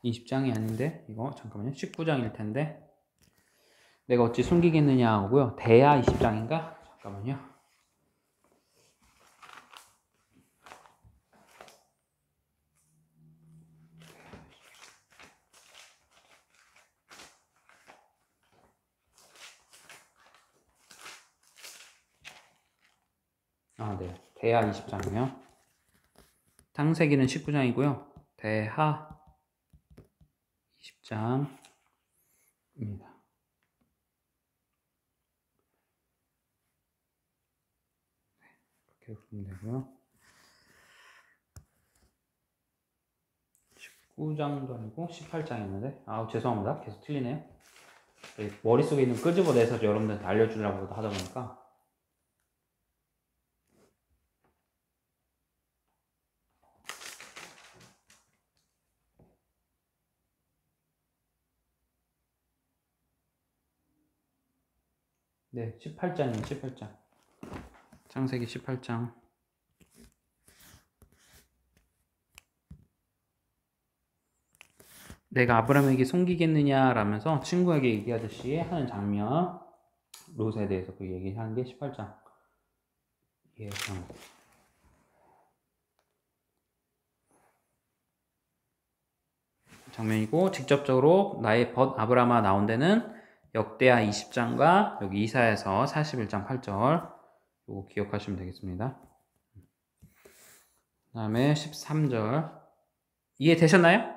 Speaker 1: 20장이 아닌데 이거 잠깐만요. 19장일 텐데 내가 어찌 숨기겠느냐 하고요. 대야 20장인가? 잠깐만요. 돼요. 대하 20장이요. 창세기는 19장이고요. 대하 20장입니다. 이렇게 보면 되고요. 19장도 아니고 18장이었는데 죄송합니다. 계속 틀리네요. 머릿속에 있는 끄집어내서 여러분들한테 알려주려고 하다 보니까 네, 18장이에요. 18장. 창세기 18장. 내가 아브라함에게 숨기겠느냐 라면서 친구에게 얘기하듯이 하는 장면, 롯에 대해서 그 얘기하는 게 18장. 예, 장면이고, 직접적으로 나의 벗 아브라함아 나온 데는 역대하 20장과 여기 이사야서 41장 8절 요거 기억하시면 되겠습니다. 그 다음에 13절 이해되셨나요?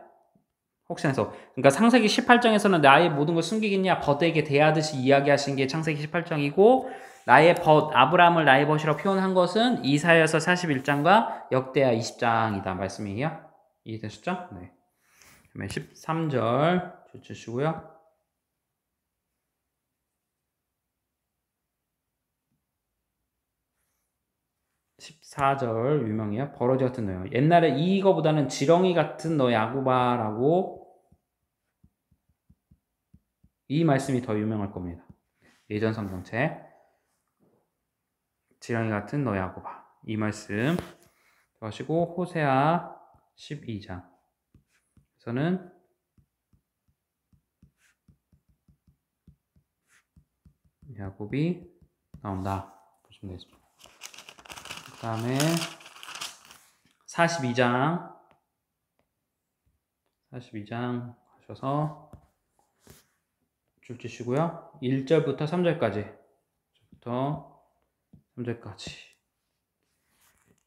Speaker 1: 혹시나 해서 그러니까 창세기 18장에서는 나의 모든 걸 숨기겠냐 벗에게 대하듯이 이야기하신 게 창세기 18장이고 나의 벗 아브라함을 나의 벗이라고 표현한 것은 이사야서 41장과 역대하 20장이다 말씀이에요. 이해되셨죠? 네. 그러면 13절 주시고요. 14절 유명해요. 버러지 같은 너요. 옛날에 이거보다는 지렁이 같은 너 야구바라고 이 말씀이 더 유명할 겁니다. 예전 성경책 지렁이 같은 너 야구바 이 말씀 하시고 호세아 12장 에서는 야곱이 나온다 보시면 되겠습니다. 그 다음에 42장 하셔서 줄 치시고요. 1절부터 3절까지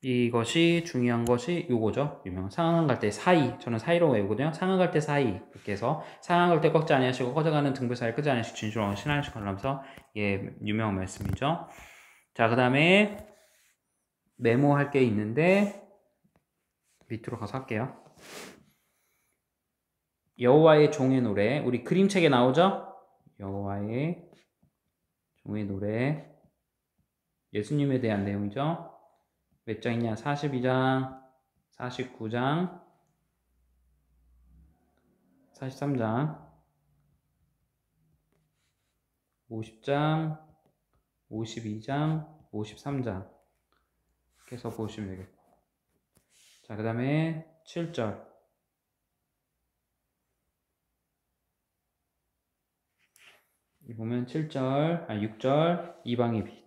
Speaker 1: 이것이 중요한 것이 요거죠. 유명한 상한 갈 때 사이 저는 사이로 외우거든요. 상한 갈 때 사이 이렇게 해서 상한 갈 때 꺾지 아니하시고 꺼져가는 등불 사이 끄지 아니하시고 진실로 신하시고 하면서 예 유명한 말씀이죠. 자 그 다음에 메모할 게 있는데 밑으로 가서 할게요. 여호와의 종의 노래 우리 그림책에 나오죠? 여호와의 종의 노래 예수님에 대한 내용이죠. 몇 장이냐? 42장, 49장, 43장, 50장, 52장, 53장 이렇게 해서 보시면 되겠고 자, 그 다음에 7절 이 보면 7절, 6절 이방의 빛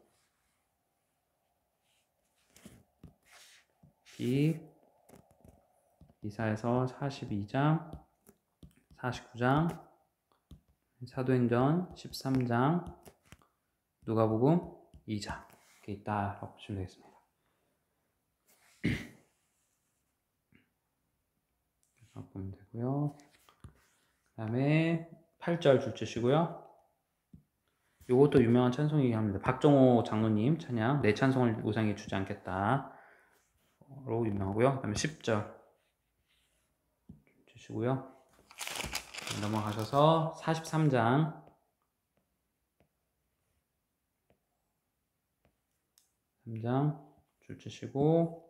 Speaker 1: 이사야서 42장, 49장, 사도행전 13장, 누가복음 2장 이렇게 있다라고 보시면 되겠습니다. 그래서 보면 되고요. 그 다음에 8절 줄 치시고요. 요것도 유명한 찬송이긴 합니다. 박정호 장로님 찬양 내 찬송을 우상에 주지 않겠다 로 유명하고요. 그 다음에 10절 주시고요. 넘어가셔서 43장 줄 치시고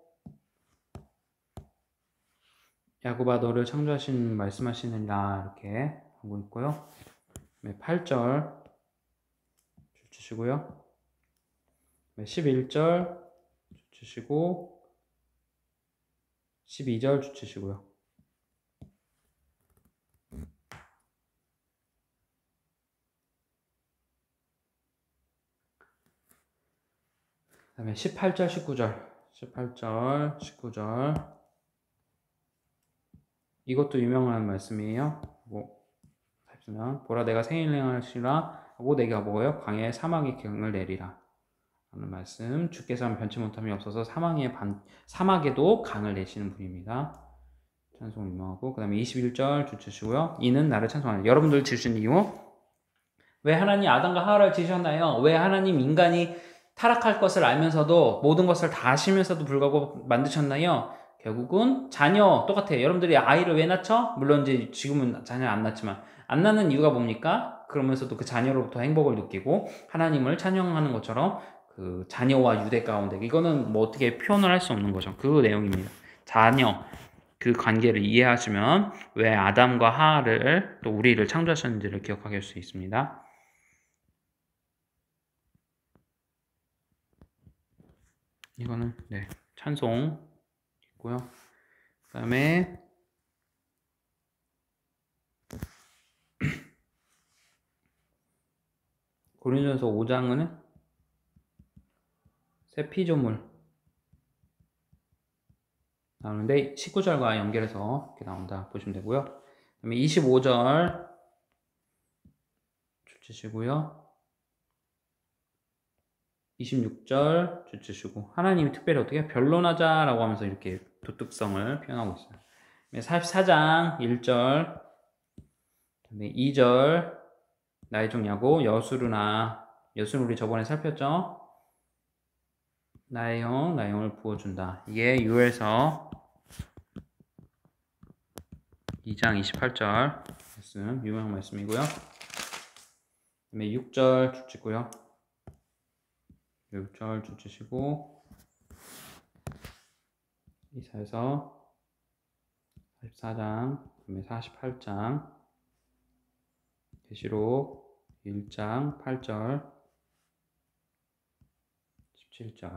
Speaker 1: 야곱아 너를 창조하신 말씀하시느니라 이렇게 하고 있고요. 8절 줄 치시고요. 11절 줄 치시고 12절 줄 치시고요. 그 다음에 18절 19절 이것도 유명한 말씀이에요. 보라 내가 생일을 행하시라 하고 내가 뭐예요? 광야에 사막의 경을 내리라. 하는 말씀. 주께서는 변치 못함이 없어서 사막에도 강을 내시는 분입니다. 찬송을 유명하고, 그 다음에 21절 줄 주시고요. 이는 나를 찬송하는. 여러분들 지으신 이유? 왜 하나님 아담과 하와를 지으셨나요? 왜 하나님 인간이 타락할 것을 알면서도 모든 것을 다 아시면서도 불구하고 만드셨나요? 결국은 자녀 똑같아요. 여러분들이 아이를 왜 낳죠? 물론 이제 지금은 자녀 안 낳지만 안 낳는 이유가 뭡니까? 그러면서도 그 자녀로부터 행복을 느끼고 하나님을 찬양하는 것처럼 그 자녀와 유대 가운데 이거는 뭐 어떻게 표현을 할 수 없는 거죠. 그 내용입니다. 자녀 그 관계를 이해하시면 왜 아담과 하와를 또 우리를 창조하셨는지를 기억하게 할 수 있습니다. 이거는 찬송 있고요. 그 다음에 고린도전서 5장은 새 피조물 나오는데 19절과 연결해서 이렇게 나온다 보시면 되고요. 그 다음에 25절 주시고요. 26절 주시고 하나님이 특별히 어떻게 변론하자라고 하면서 이렇게 도특성을 표현하고 있어요. 44장 1절 그 다음에 2절 나의 종 야곱 여수르나 여수는 우리 저번에 살폈죠? 나의 영을 부어준다. 이게 유엘서 2장 28절 말씀, 유명한 말씀이고요. 그 다음에 6절 줄 치고요. 6절 줄 치시고 이사야서 44장, 그 다음에 48장 계시록 1장 8절 17절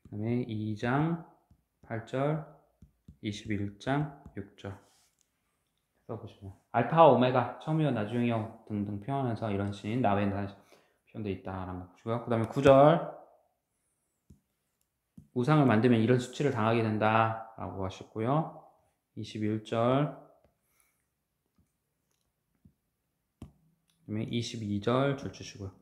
Speaker 1: 그 다음에 2장 8절 21장 6절 써보시면 알파와 오메가 처음이요 나중이요 등등 표현하면서 이런 신 나외 표현되어 있다라는 거 보시고요. 그 다음에 9절 우상을 만들면 이런 수치를 당하게 된다 라고 하셨고요. 21절 그 다음에 22절 줄 주시고요.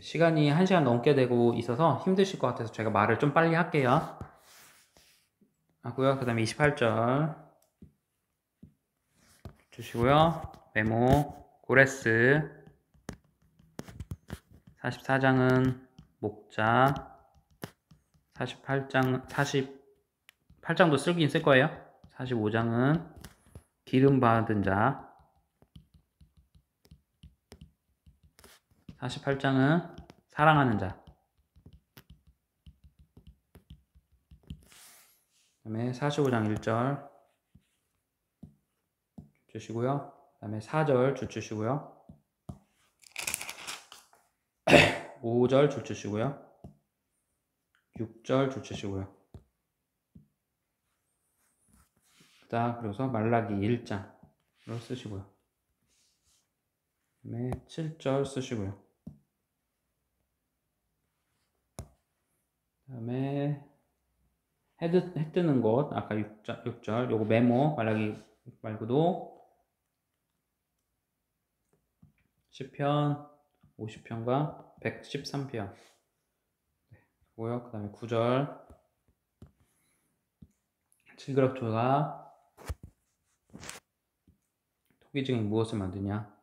Speaker 1: 시간이 1시간 넘게 되고 있어서 힘드실 것 같아서 제가 말을 좀 빨리 할게요. 하고요. 그 다음에 28절 주시고요. 메모, 고레스 44장은 목자 48장도 쓰긴 쓸 거예요. 45장은 기름 받은 자 48장은 사랑하는 자 그 다음에 45장 1절 주시고요. 그 다음에 4절 줄 주시고요. 5절 줄 주시고요. 6절 줄 주시고요. 그래서 말라기 1장으로 쓰시고요. 그 다음에 7절 쓰시고요. 그 다음에 해 뜨는 곳 아까 6절 요거 메모 말라기 말고도 시편 50편과 113편 고요. 그 다음에 9절 칠그럭조가 토기 중에 무엇을 만드냐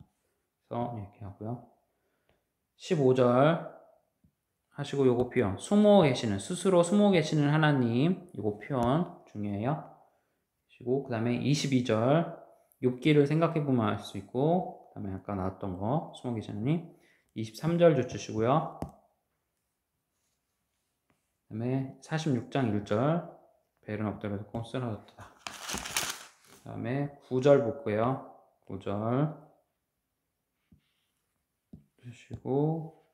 Speaker 1: 그래서 이렇게 하고요. 15절 하시고 요거 표현 스스로 숨어 계시는 하나님 요거 표현 중요해요. 그 다음에 22절 욥기를 생각해보면 알 수 있고 그 다음에 아까 나왔던 거 숨어 계시는 하나님 23절 주시고요. 그 다음에 46장 1절 벨은 엎드려서 꼭 쓰러졌다. 그 다음에 9절 볼게요. 9절 주시고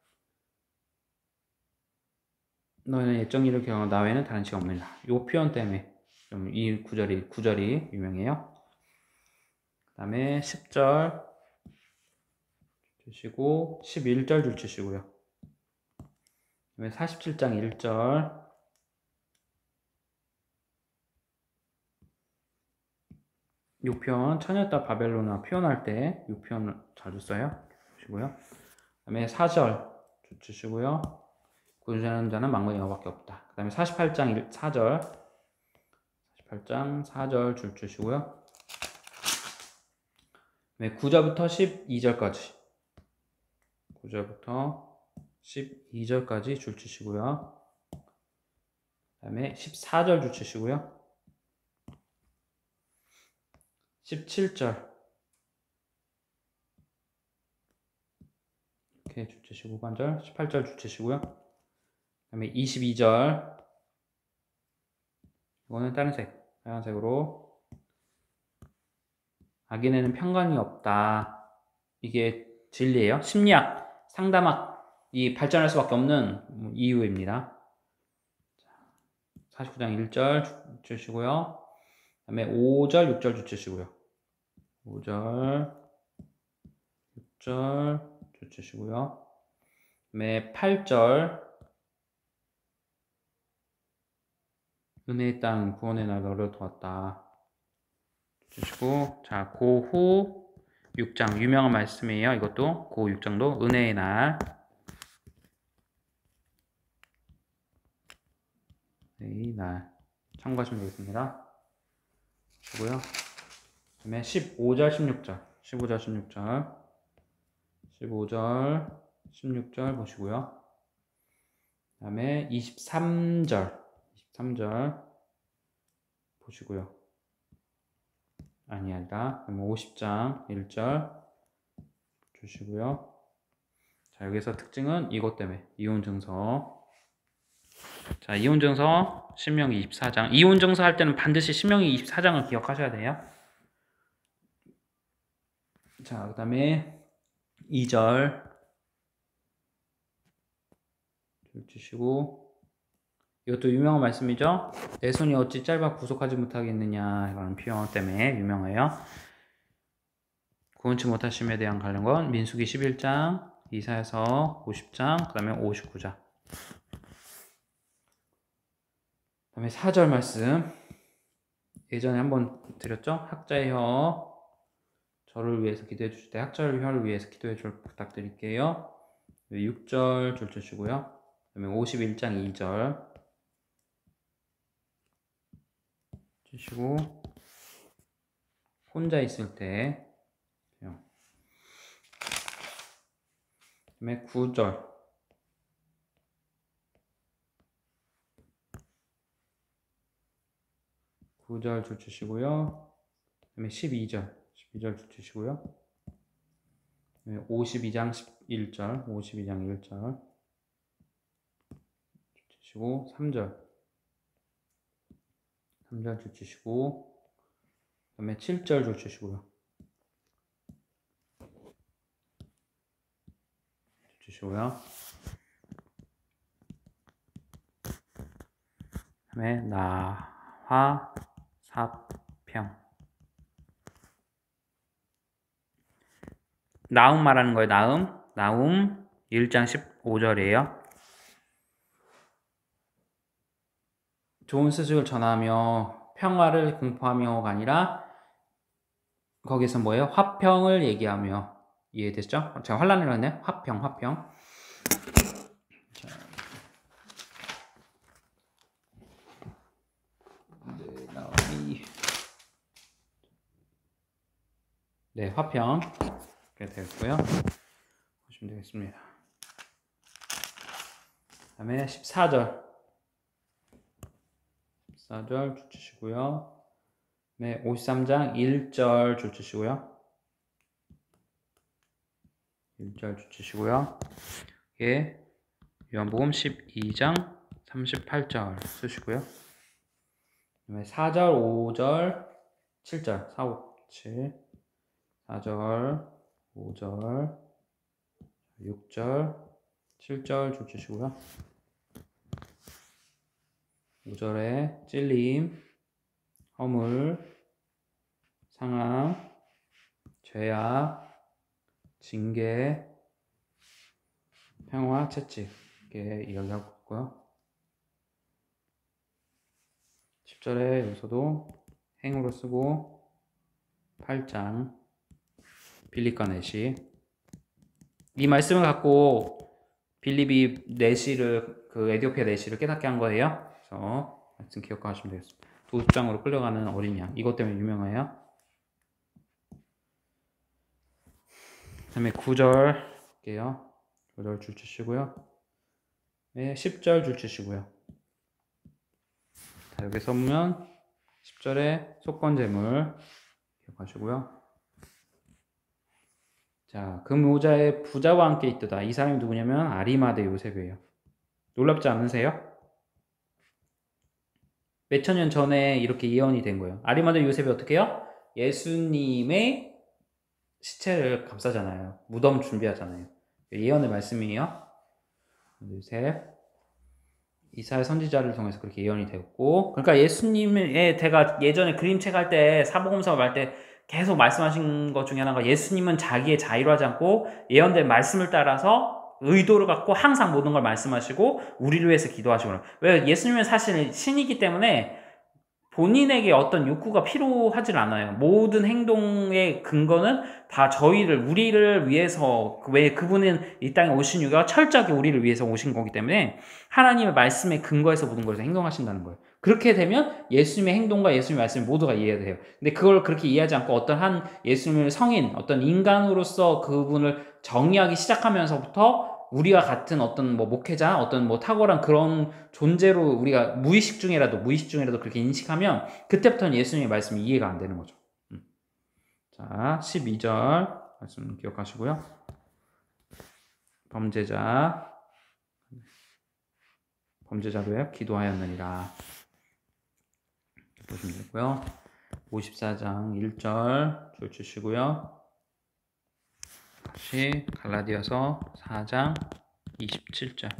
Speaker 1: 너희는 옛적 일을 기억하고 나 외에는 다른 시가 없느니라. 이 표현 때문에 좀 이 구절이 유명해요. 그 다음에 10절 주시고 11절 주시고요. 그 다음에 47장 1절 6편 처녀다 바벨론아 표현할 때 6편을 자주 써요. 보시고요. 다음에 4절 줄 치시고요. 구주하는 자는 만군의 여호와밖에 없다. 그 다음에 48장 4절 48장 4절 줄 치시고요. 9절부터 12절까지 9절부터 12절까지 줄 치시고요. 그 다음에 14절 줄 치시고요. 17절 이렇게 줄 치시고 반절 18절 줄 치시고요. 그 다음에 22절 이거는 다른 색 빨간색으로 악인에는 평강이 없다. 이게 진리예요. 심리학, 상담학이 발전할 수밖에 없는 이유입니다. 49장 1절 주시고요. 그 다음에 5절, 6절 주시고요. 5절, 6절 주시고요. 그 다음에 8절 은혜의 땅 구원의 날 너를 도왔다. 주시고 자, 그 후 6장 유명한 말씀이에요. 이것도 그 6장도 은혜의 날 이 날 참고하시면 되겠습니다. 보고요. 그다음에 15절 16절 15절 16절 15절 16절 보시고요. 그 다음에 23절 보시고요. 아니다. 50장 1절 주시고요. 자, 여기서 특징은 이것 때문에 이혼 증서. 자, 이혼 증서 신명기 24장. 이혼 증서 할 때는 반드시 신명기 24장을 기억하셔야 돼요. 자, 그다음에 2절 주시고 이것도 유명한 말씀이죠. 내 손이 어찌 짧아 구속하지 못하겠느냐 이런 표현 때문에 유명해요. 구원치 못하심에 대한 관련건 민수기 11장, 이사야서 50장, 그 다음에 59장. 그 다음에 4절 말씀 예전에 한번 드렸죠. 학자의 혀 저를 위해서 기도해 주실 때 학자의 혀를 위해서 기도해 줄 부탁드릴게요. 6절 줄 주시고요. 그 다음에 51장 2절 주시고 혼자 있을 때 그다음에 9절 9절 줄 주시고요. 그다음에 12절 줄 주시고요. 52장 1절 52장 1절 줄 주시고 3절 줄 주시고 그 다음에 7절 줄 주시고요. 주시고요. 그 다음에 나화 사평 나움 말하는 거예요. 나움 1장 15절이에요. 좋은 소식을 전하며 평화를 공포하며가 아니라 거기서 뭐예요? 화평을 얘기하며 이해됐죠? 제가 환란을 했네요. 화평 자. 네, 화평 이렇게 되었고요. 보시면 되겠습니다. 그 다음에 14절 줄 주시고요. 네, 53장 1절 줄 주시고요. 1절 줄 주시고요. 예, 요한복음 12장 38절 쓰시고요. 그다음에 4절, 5절, 7절, 4, 5, 7, 4절, 5절, 6절, 7절 줄 주시고요. 5절에 찔림, 허물, 상함, 죄악, 징계, 평화, 채찍 이렇게 이야기하고 있고요. 10절에 여기서도 행으로 쓰고 8장 빌립과 내시 이 말씀을 갖고 빌립이 내시를 그 에디오피아 내시를 깨닫게 한 거예요. 그래서 말씀 기억하시면 되겠습니다. 도둑장으로 끌려가는 어린 양. 이것 때문에 유명해요. 그다음에 9절 볼게요. 9절 줄 치시고요. 네, 10절 줄 치시고요. 자, 여기서 보면 10절에 속건제물 기억하시고요. 자, 금오자의 부자와 함께 있도다. 이 사람이 누구냐면 아리마대 요셉이에요. 놀랍지 않으세요? 몇천 년 전에 이렇게 예언이 된 거예요. 아리마대 요셉이 어떻게 해요? 예수님의 시체를 감싸잖아요. 무덤 준비하잖아요. 예언의 말씀이에요. 요셉, 이사야 선지자를 통해서 그렇게 예언이 되었고, 그러니까 예수님의 제가 예전에 그림책 할 때 사복음서 할 때 계속 말씀하신 것 중에 하나가 예수님은 자기의 자의로 하지 않고 예언된 말씀을 따라서 의도를 갖고 항상 모든 걸 말씀하시고 우리를 위해서 기도하시고. 왜? 예수님은 사실 신이기 때문에 본인에게 어떤 욕구가 필요하질 않아요. 모든 행동의 근거는 다 우리를 위해서, 왜 그분은 이 땅에 오신 이유가 철저하게 우리를 위해서 오신 거기 때문에 하나님의 말씀의 근거에서 모든 것을 행동하신다는 거예요. 그렇게 되면 예수님의 행동과 예수님의 말씀이 모두가 이해돼요. 근데 그걸 그렇게 이해하지 않고 어떤 한 예수님을 성인, 어떤 인간으로서 그분을 정의하기 시작하면서부터 우리와 같은 어떤 뭐 목회자, 어떤 뭐 탁월한 그런 존재로 우리가 무의식 중이라도 그렇게 인식하면 그때부터는 예수님의 말씀이 이해가 안 되는 거죠. 자, 12절 말씀 기억하시고요. 범죄자로요 기도하였느니라 보시면 되고요. 54장 1절 줄 주시고요. 다시 갈라디아서 4장 27절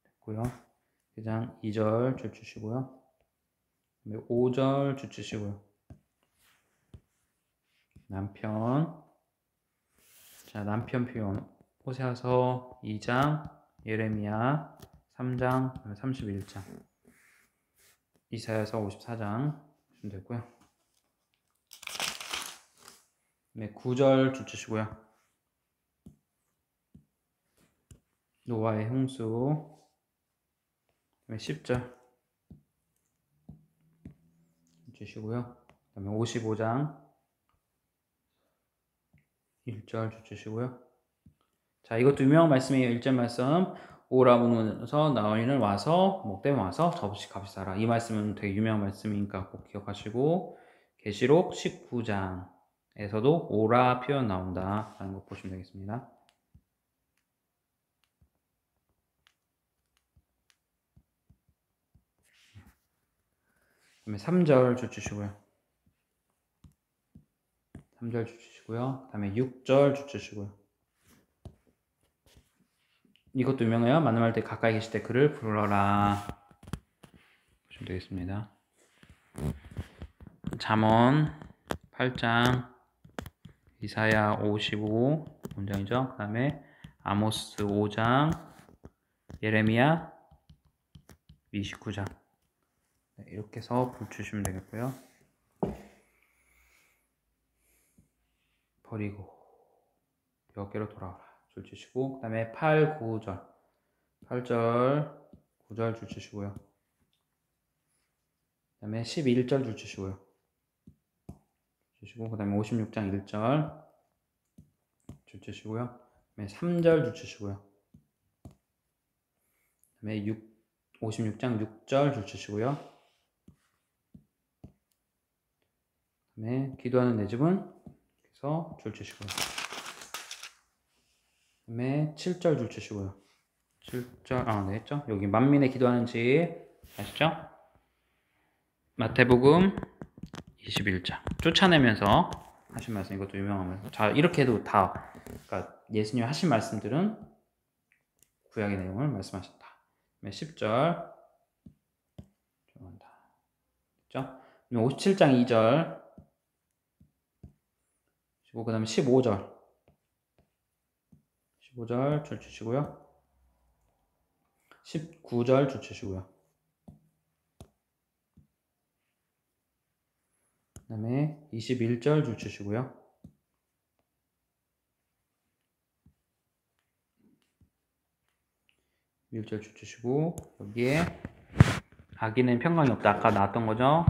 Speaker 1: 됐고요. 2장 2절 줄 주시고요. 5절 줄 주시고요. 남편 표현 호세아서 2장, 예레미야 3장, 31장, 이사야서 54장 보시면 되고요. 9절 줄 주시고요. 노아의 홍수 10절 주시고요. 그 다음에 55장 1절 주시고요. 자, 이것도 유명한 말씀이에요. 1절 말씀. 오라문에서 나오니는 와서 목대면 와서 접시 값이 살아. 이 말씀은 되게 유명한 말씀이니까 꼭 기억하시고, 계시록 19장에서도 오라 표현 나온다 라는 거 보시면 되겠습니다. 그다음에 3절 주시고요. 3절 주시고요. 그다음에 6절 주시고요. 이것도 유명해요. 만남할 때 가까이 계실 때 그를 불러라. 보시면 되겠습니다. 잠언 8장, 이사야 55문장이죠. 그 다음에 아모스 5장, 예레미야 29장. 네, 이렇게 해서 불 주시면 되겠고요. 버리고 여기로 돌아오라. 줄 주시고, 그 다음에 8, 9절. 8절, 9절 줄 주시고요. 그 다음에 11절 줄 주시고요. 그 다음에 56장 1절 줄 주시고요. 그 다음에 3절 줄 주시고요. 그 다음에 56장 6절 줄 주시고요. 그 다음에 기도하는 내 집은 그래서 줄 주시고요. 그 다음에 7절 줄 주시고요. 7절, 네, 했죠? 여기 만민의 기도하는 집 아시죠? 마태복음 21장 쫓아내면서 하신 말씀, 이것도 유명한 말씀. 자, 이렇게 해도 다, 그러니까 예수님 하신 말씀들은 구약의 내용을 말씀하셨다. 10절 됐죠? 57장 2절 그 다음에 15절 줄 주시고요. 19절 줄 주시고요. 그 다음에 21절 줄 주시고요. 1절 줄 주시고 여기에 악인은 평강이 없다. 아까 나왔던 거죠.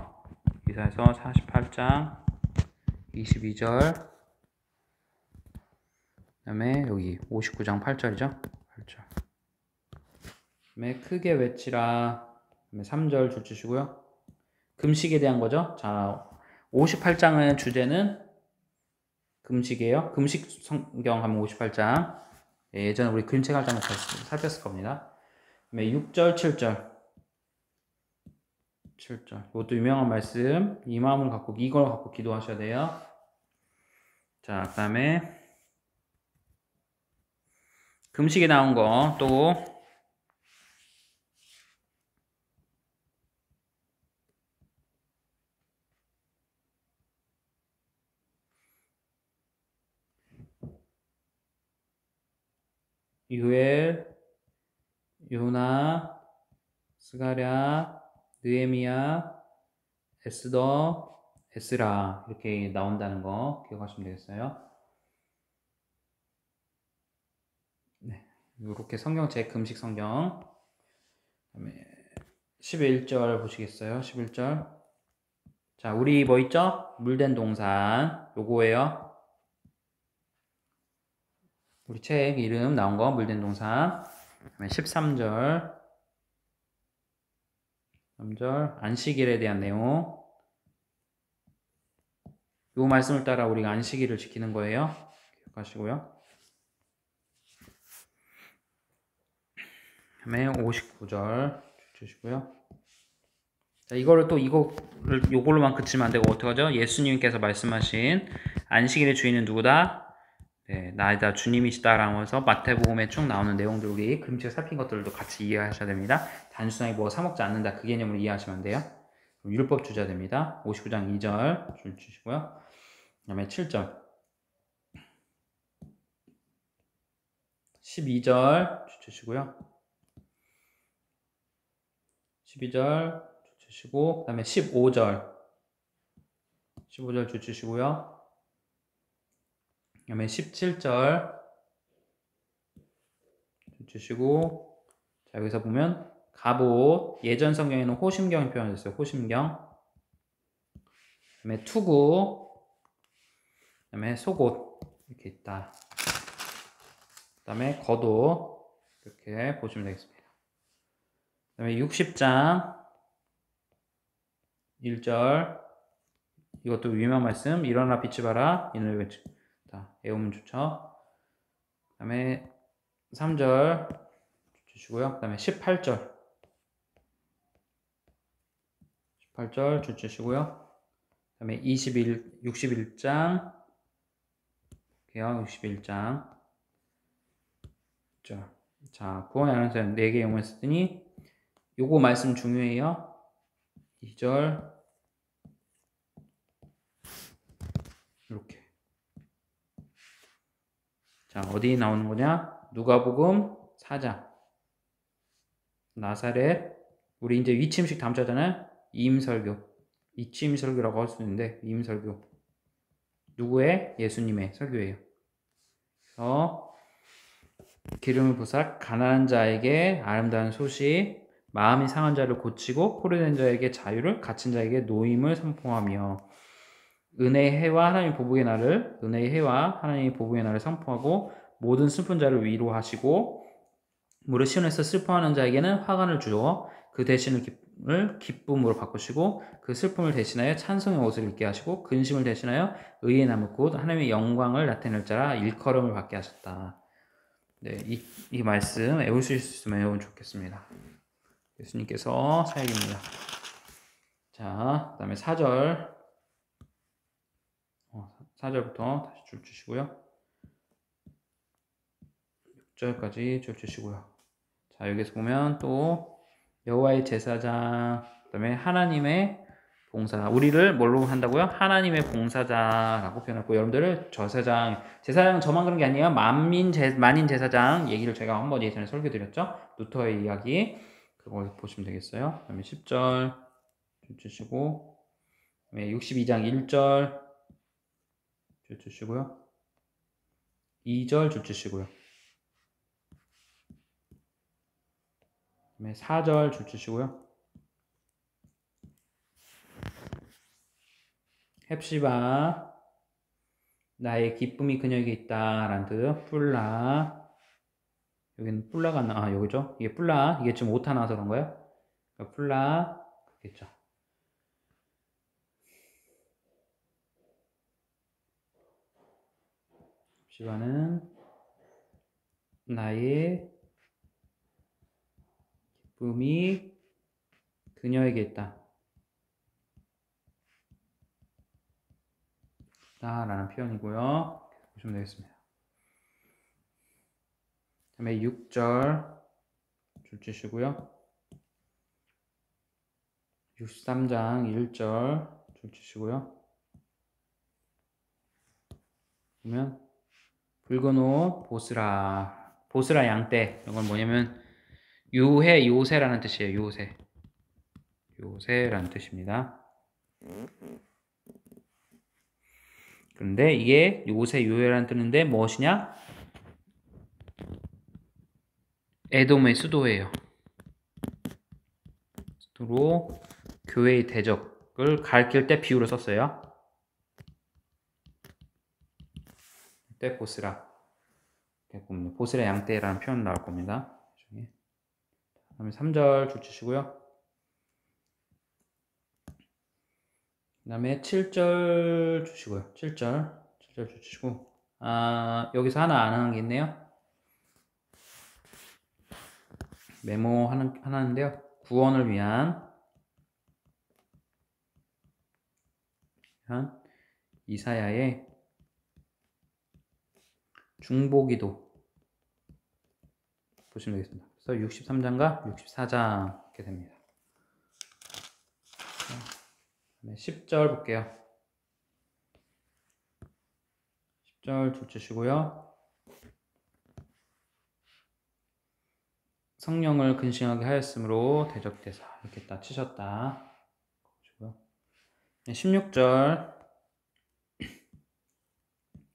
Speaker 1: 이사야서 48장 22절 그 다음에 여기 59장 8절이죠. 8절. 그다음에 크게 외치라. 그다음에 3절 줄 주시고요. 금식에 대한 거죠. 자, 58장의 주제는 금식이에요. 금식 성경 하면 58장. 예전에 우리 그림책 할 때 한번 살폈을 겁니다. 그다음에 6절, 7절. 7절. 이것도 유명한 말씀. 이 마음을 갖고 이걸 갖고 기도하셔야 돼요. 자, 그다음에 금식에 나온 거 또 유엘, 요나, 스가랴, 느헤미야, 에스더, 에스라 이렇게 나온다는 거 기억하시면 되겠어요. 네, 이렇게 성경책 금식 성경. 그다음에 11절 보시겠어요? 11절. 자, 우리 뭐 있죠? 물된 동산 요거예요. 우리 책 이름 나온 거 물된 동산. 그다음에 13절. 3절 안식일에 대한 내용. 요 말씀을 따라 우리가 안식일을 지키는 거예요. 기억하시고요. 그다음에 59절 주시고요. 자, 이거를 또 요걸로만 그치면 안 되고 어떻게 하죠? 예수님께서 말씀하신 안식일의 주인은 누구다? 네, 나이다 주님이시다라고 해서 마태복음에 쭉 나오는 내용들 우리 그림책 살핀 것들도 같이 이해하셔야 됩니다. 단순하게 뭐 사먹지 않는다 그 개념으로 이해하시면 안 돼요. 율법 주자 됩니다. 59장 2절 줄 주시고요. 그 다음에 7절 12절 줄 주시고요. 12절 줄 주시고 그 다음에 15절 줄 주시고요. 그 다음에 17절 줄 주시고 자 여기서 보면 갑옷 예전 성경에는 호심경이 표현됐어요. 호심경 그 다음에 투구 그 다음에 속옷 이렇게 있다. 그 다음에 겉옷 이렇게 보시면 되겠습니다. 그 다음에 60장 1절 이것도 유명한 말씀 일어나 빛이 봐라 이는 외치 외우면 좋죠. 그 다음에 3절 주시고요. 그 다음에 18절 주시고요. 그 다음에 61장 61장 자 구원의 아름다운 4개 영혼을 쓰더니 요거 말씀 중요해요. 2절 이렇게 자 어디 나오는 거냐? 누가복음 4장 나사렛 우리 이제 위침식 다음 주잖아요. 이임설교 이침설교라고 할 수 있는데 이임설교 누구의? 예수님의 설교예요. 그래서 기름을 부사 가난한 자에게 아름다운 소식 마음이 상한 자를 고치고 포로된 자에게 자유를 갇힌 자에게 노임을 선포하며 은혜의 해와 하나님의 보복의 날을 은혜의 해와 하나님의 보복의 날을 선포하고 모든 슬픈 자를 위로하시고 무릇 시온에서 슬퍼하는 자에게는 화관을 주어 그 대신을 기쁨으로 바꾸시고 그 슬픔을 대신하여 찬송의 옷을 입게 하시고 근심을 대신하여 의의 나무 곧 하나님의 영광을 나타낼 자라 일컬음을 받게 하셨다. 네, 이 말씀 외울 수 있으면 외우면 좋겠습니다. 예수님께서 사역입니다. 자, 그 다음에 4절 4절부터 다시 줄 주시고요. 6절까지 줄 주시고요. 자, 여기서 보면 또 여호와의 제사장, 그 다음에 하나님의 봉사, 우리를 뭘로 한다고요? 하나님의 봉사자라고 표현했고 여러분들을 제사장 저만 그런 게 아니에요. 만인 제사장 얘기를 제가 한번 예전에 설교 드렸죠. 루터의 이야기 그거 보시면 되겠어요. 그 다음에 10절 줄 주시고 그 다음에 62장 1절 줄 주시고요. 2절 줄 주시고요. 그다음에 4절 줄 치시고요. 헵시바 나의 기쁨이 그녀에게 있다 라는 뜻. 뿔라 여기는 뿔라가 여기죠. 이게 뿔라 이게 지금 오타 나와서 그런 거예요. 그러니까 뿔라 그겠죠. 헵시바는 나의 기쁨이 그녀에게 있다 라는 표현이고요. 보시면 되겠습니다. 그 다음에 6절 줄 치시고요. 63장 1절 줄 치시고요. 보면 붉은 옷 보스라 양떼. 이건 뭐냐면 요해 요새라는 뜻이에요. 요새라는 뜻입니다. 그런데 이게 요새라는 뜻인데 무엇이냐? 에돔의 수도예요. 수도로 교회의 대적을 가리킬 때 비유를 썼어요. 이때 보스라 양떼라는 표현 나올 겁니다. 그 다음에 3절 줄 치시고요. 그 다음에 7절 주시고요. 7절 주시고 여기서 하나 안 하는 게 있네요. 메모 하나인데요. 구원을 위한 이사야의 중보기도 보시면 되겠습니다. 그래서 63장과 64장 이렇게 됩니다. 10절 볼게요. 10절 줄 치시고요. 성령을 근심하게 하였으므로 대적대사 이렇게 딱 치셨다. 16절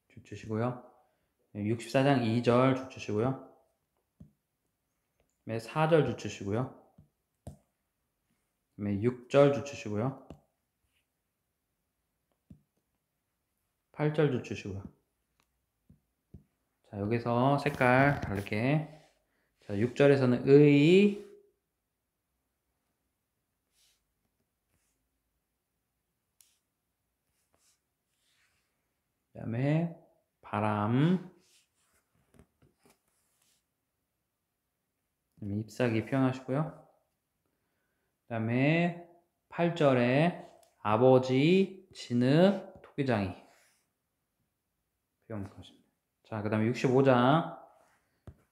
Speaker 1: 줄 치시고요. 64장 2절 줄 치시고요. 4절 줄 치시고요. 6절 줄 치시고요. 8절 줄 치시고요. 자, 여기서 색깔 다르게. 자, 6절에서는 의, 그 다음에 바람, 잎사귀 표현하시고요. 그 다음에 8절에 아버지, 진흙, 토기장이 표현할 것입니다. 자, 그 다음에 65장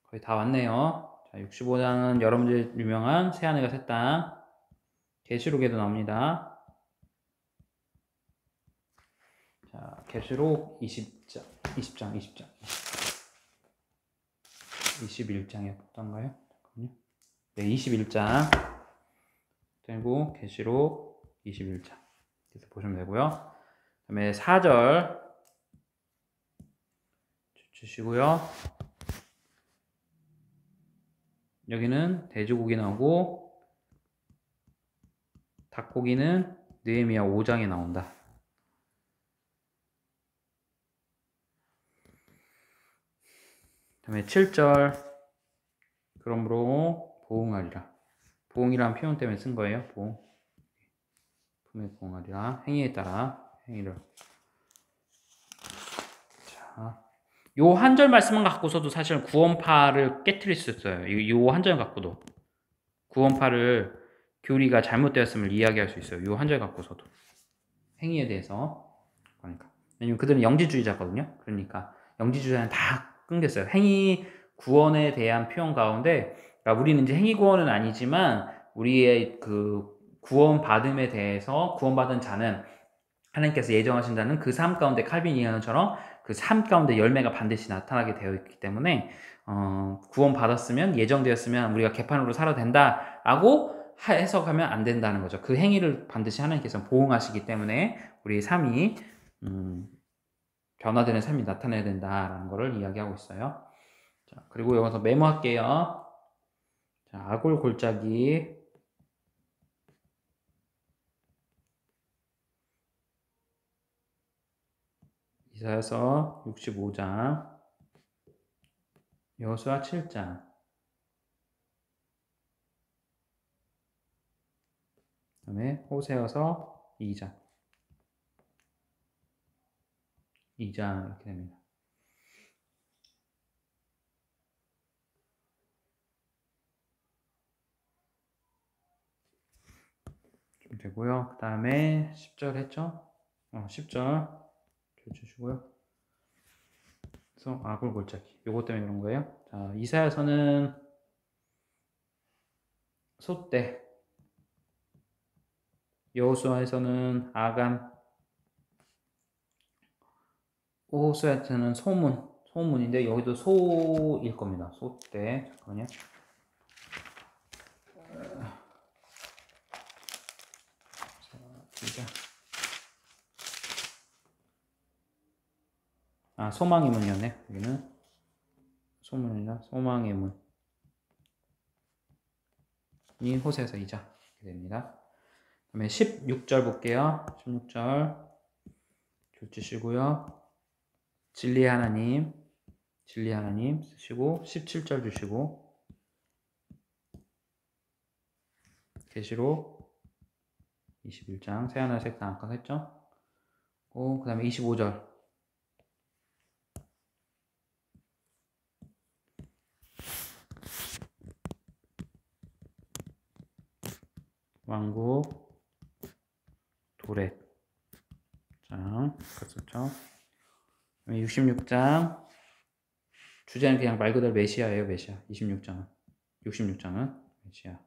Speaker 1: 거의 다 왔네요. 자, 65장은 여러분들 유명한 새하늘과 새 땅 계시록에도 나옵니다. 자, 계시록 20장 21장이었던가요? 네, 21장 그리고 계시록 21장 이렇게 보시면 되고요. 그 다음에 4절 주시고요. 여기는 돼지고기 나오고 닭고기는 느헤미야 5장에 나온다. 그 다음에 7절 그러므로 보응하리라. 보응이라는 표현 때문에 쓴 거예요. 보응. 품에 보응하리라. 행위에 따라 행위를. 자, 요 한 절 말씀만 갖고서도 사실 구원파를 깨트릴 수 있어요. 요 한 절 갖고도 구원파를 교리가 잘못되었음을 이야기할 수 있어요. 요 한 절 갖고서도 행위에 대해서. 그러니까 왜냐면 그들은 영지주의자거든요. 그러니까 영지주의자는 다 끊겼어요. 행위 구원에 대한 표현 가운데, 그러니까 우리는 이제 행위 구원은 아니지만 우리의 그 구원 받음에 대해서 구원받은 자는 하나님께서 예정하신다는 그 삶 가운데 칼빈 이언처럼 그 삶 가운데 열매가 반드시 나타나게 되어 있기 때문에 구원 받았으면 예정되었으면 우리가 개판으로 살아도 된다라고 해석하면 안 된다는 거죠. 그 행위를 반드시 하나님께서 보응하시기 때문에 우리 삶이 변화되는 삶이 나타나야 된다라는 것을 이야기하고 있어요. 자, 그리고 여기서 메모할게요. 자, 아굴 골짜기. 이사야서 65장. 여호수아 7장. 그다음에 호세아서 2장. 2장 이렇게 됩니다. 좀 되고요. 그 다음에 10절 했죠? 10절 주시고요. 그래서 아굴 골짜기. 요것 때문에 그런 거예요. 자, 이사야서는 소떼. 여호수아에서는 아간. 호수아에서는 소문인데 여기도 소일 겁니다. 소떼. 잠깐만요. 소망의 문이었네. 여기는 소문이나 소망의 문이 호세아서 2장 이렇게 됩니다. 그다음에 16절 볼게요. 16절 줄 주시고요. 진리의 하나님 쓰시고 17절 주시고 계시록 21장 새하늘 새 땅 아까 했죠? 그 다음에 25절 왕국 도렛 장 갔었죠? 66장 주제는 그냥 말 그대로 메시아예요. 메시아. 66장은 메시아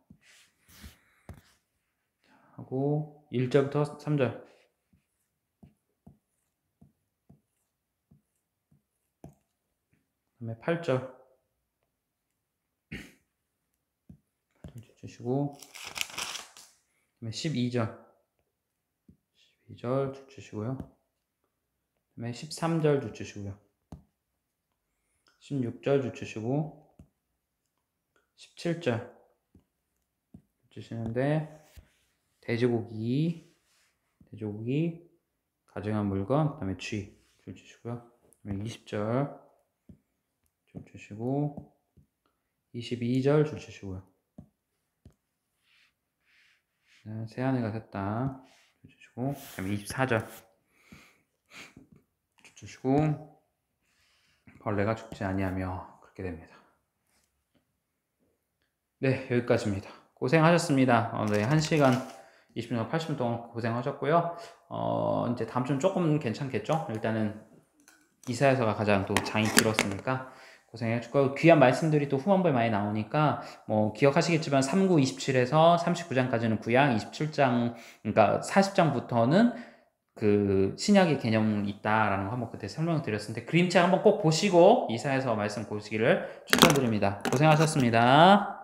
Speaker 1: 하고 1절부터 3절 그다음에 8절 주시고 그다음에 12절 주시고요. 그다음에 13절 주시고요. 16절 주시고 17절 주시는데 돼지고기 가증한 물건 그다음에 쥐 주시고요. 20절 주시고 22절 주시고요. 새하늘과 새 땅 주시고 그다음에 24절 주시고 벌레가 죽지 아니하며 그렇게 됩니다. 네, 여기까지입니다. 고생하셨습니다. 네, 1시간 20분, 80분 동안 고생하셨고요. 이제 다음 주는 조금 괜찮겠죠? 일단은 이사야서가 가장 또 장이 길었으니까 고생해주고 귀한 말씀들이 또 후반부에 많이 나오니까 뭐 기억하시겠지만 39, 27에서 39장까지는 구약, 27장 그러니까 40장부터는 그 신약의 개념이 있다라는 거 한번 그때 설명을 드렸었는데 그림책 한번 꼭 보시고 이사야서 말씀 보시기를 추천드립니다. 고생하셨습니다.